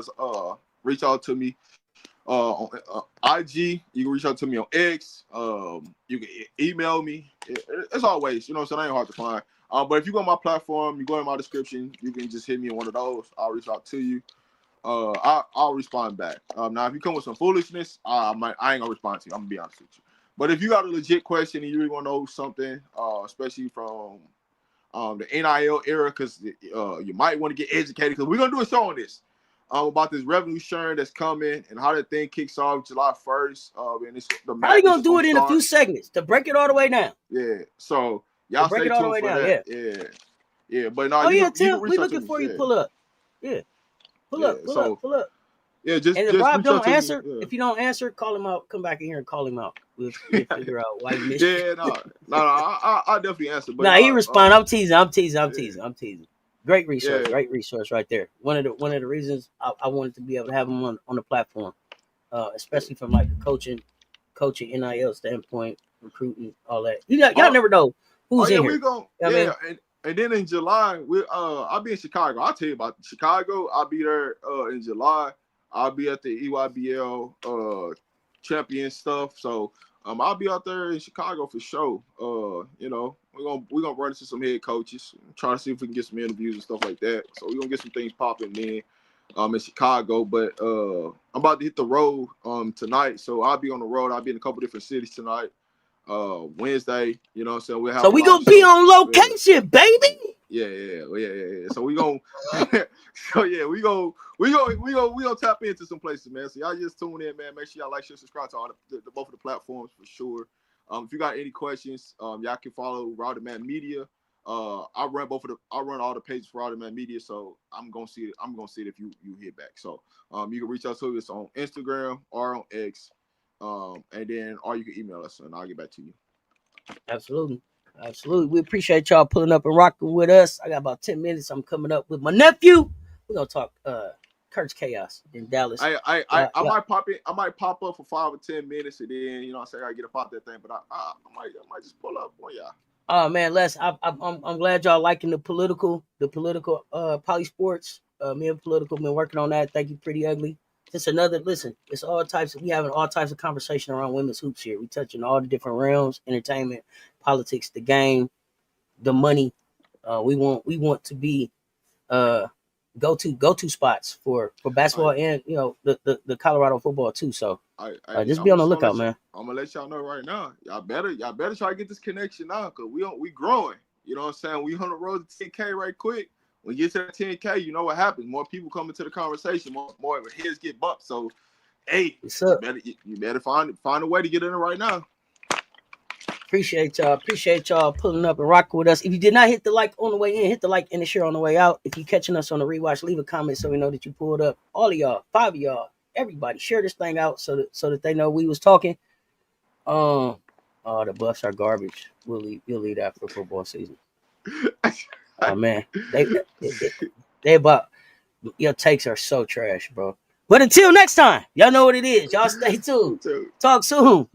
out to me on IG. You can reach out to me on X. You can email me. As always, you know what I'm saying, I ain't hard to find. But if you go on my platform, you go in my description, you can just hit me in one of those. I'll reach out to you. I'll respond back. Now if you come with some foolishness, I ain't gonna respond to you. I'm gonna be honest with you. But if you got a legit question and you really want to know something, especially from the NIL era, because you might want to get educated, because we're going to do a show on this about this revenue sharing that's coming and how that thing kicks off July 1st. And it's the How are you going to do it in a few segments to break it all the way down? Yeah. So y'all stay tuned for that. Yeah. But no, Tim, we're looking for you. Pull up. Yeah. Pull up. Yeah, just if Rob don't answer, if you don't answer, call him out. Come back in here and call him out. We'll figure out why you missed it. No, I'll definitely answer. But he respond. I'm teasing. Great resource right there. One of the reasons I wanted to be able to have him on the platform, especially from like a coaching NIL standpoint, recruiting, all that. Y'all never know who's in here. And then in July, I'll be in Chicago. I'll tell you about Chicago. I'll be there in July. I'll be at the EYBL champion stuff. So I'll be out there in Chicago for sure. You know, we're gonna run into some head coaches, try to see if we can get some interviews and stuff like that. So we're gonna get some things popping then in Chicago. But I'm about to hit the road tonight. So I'll be on the road. I'll be in a couple different cities tonight. Wednesday, you know what I'm saying? We'll have so we gonna be on location, baby. Yeah. So we gonna we gonna tap into some places, man. So y'all just tune in, man. Make sure y'all like, share, subscribe to all both of the platforms for sure. If you got any questions, y'all can follow Man Media I run all the pages for all the Man Media, so I'm gonna see it. I'm gonna see it if you hit back. So you can reach out to us on Instagram or on X, and then or you can email us and I'll get back to you. Absolutely. We appreciate y'all pulling up and rocking with us. I got about 10 minutes. I'm coming up with my nephew. We're gonna talk Kurt's Chaos in Dallas. I might pop in. I might pop up for 5 or 10 minutes, and then I say I get up out that thing. But I might just pull up on y'all. Oh man, Les, I'm glad y'all liking the political poly sports. Me and political been working on that. Thank you, Pretty Ugly. Just another listen. It's all types. We having all types of conversation around women's hoops here. We touching all the different realms: entertainment, politics, the game, the money. We want to be go to spots for basketball and the Colorado football too. So just be on the lookout, man. I'm gonna let y'all know right now. Y'all better try to get this connection now, cause we growing. You know what I'm saying? We on the road to 10K right quick. When you get to that 10K, you know what happens. More people come into the conversation. More heads get bumped. So, hey, you better find a way to get in it right now. Appreciate y'all pulling up and rocking with us. If you did not hit the like on the way in, hit the like and the share on the way out. If you're catching us on the rewatch, leave a comment so we know that you pulled up. All of y'all, 5 of y'all, everybody, share this thing out so that they know we was talking. The Buffs are garbage. You'll leave that for football season. Oh man, they about your takes are so trash, bro. But until next time, y'all know what it is. Y'all stay tuned. Talk soon.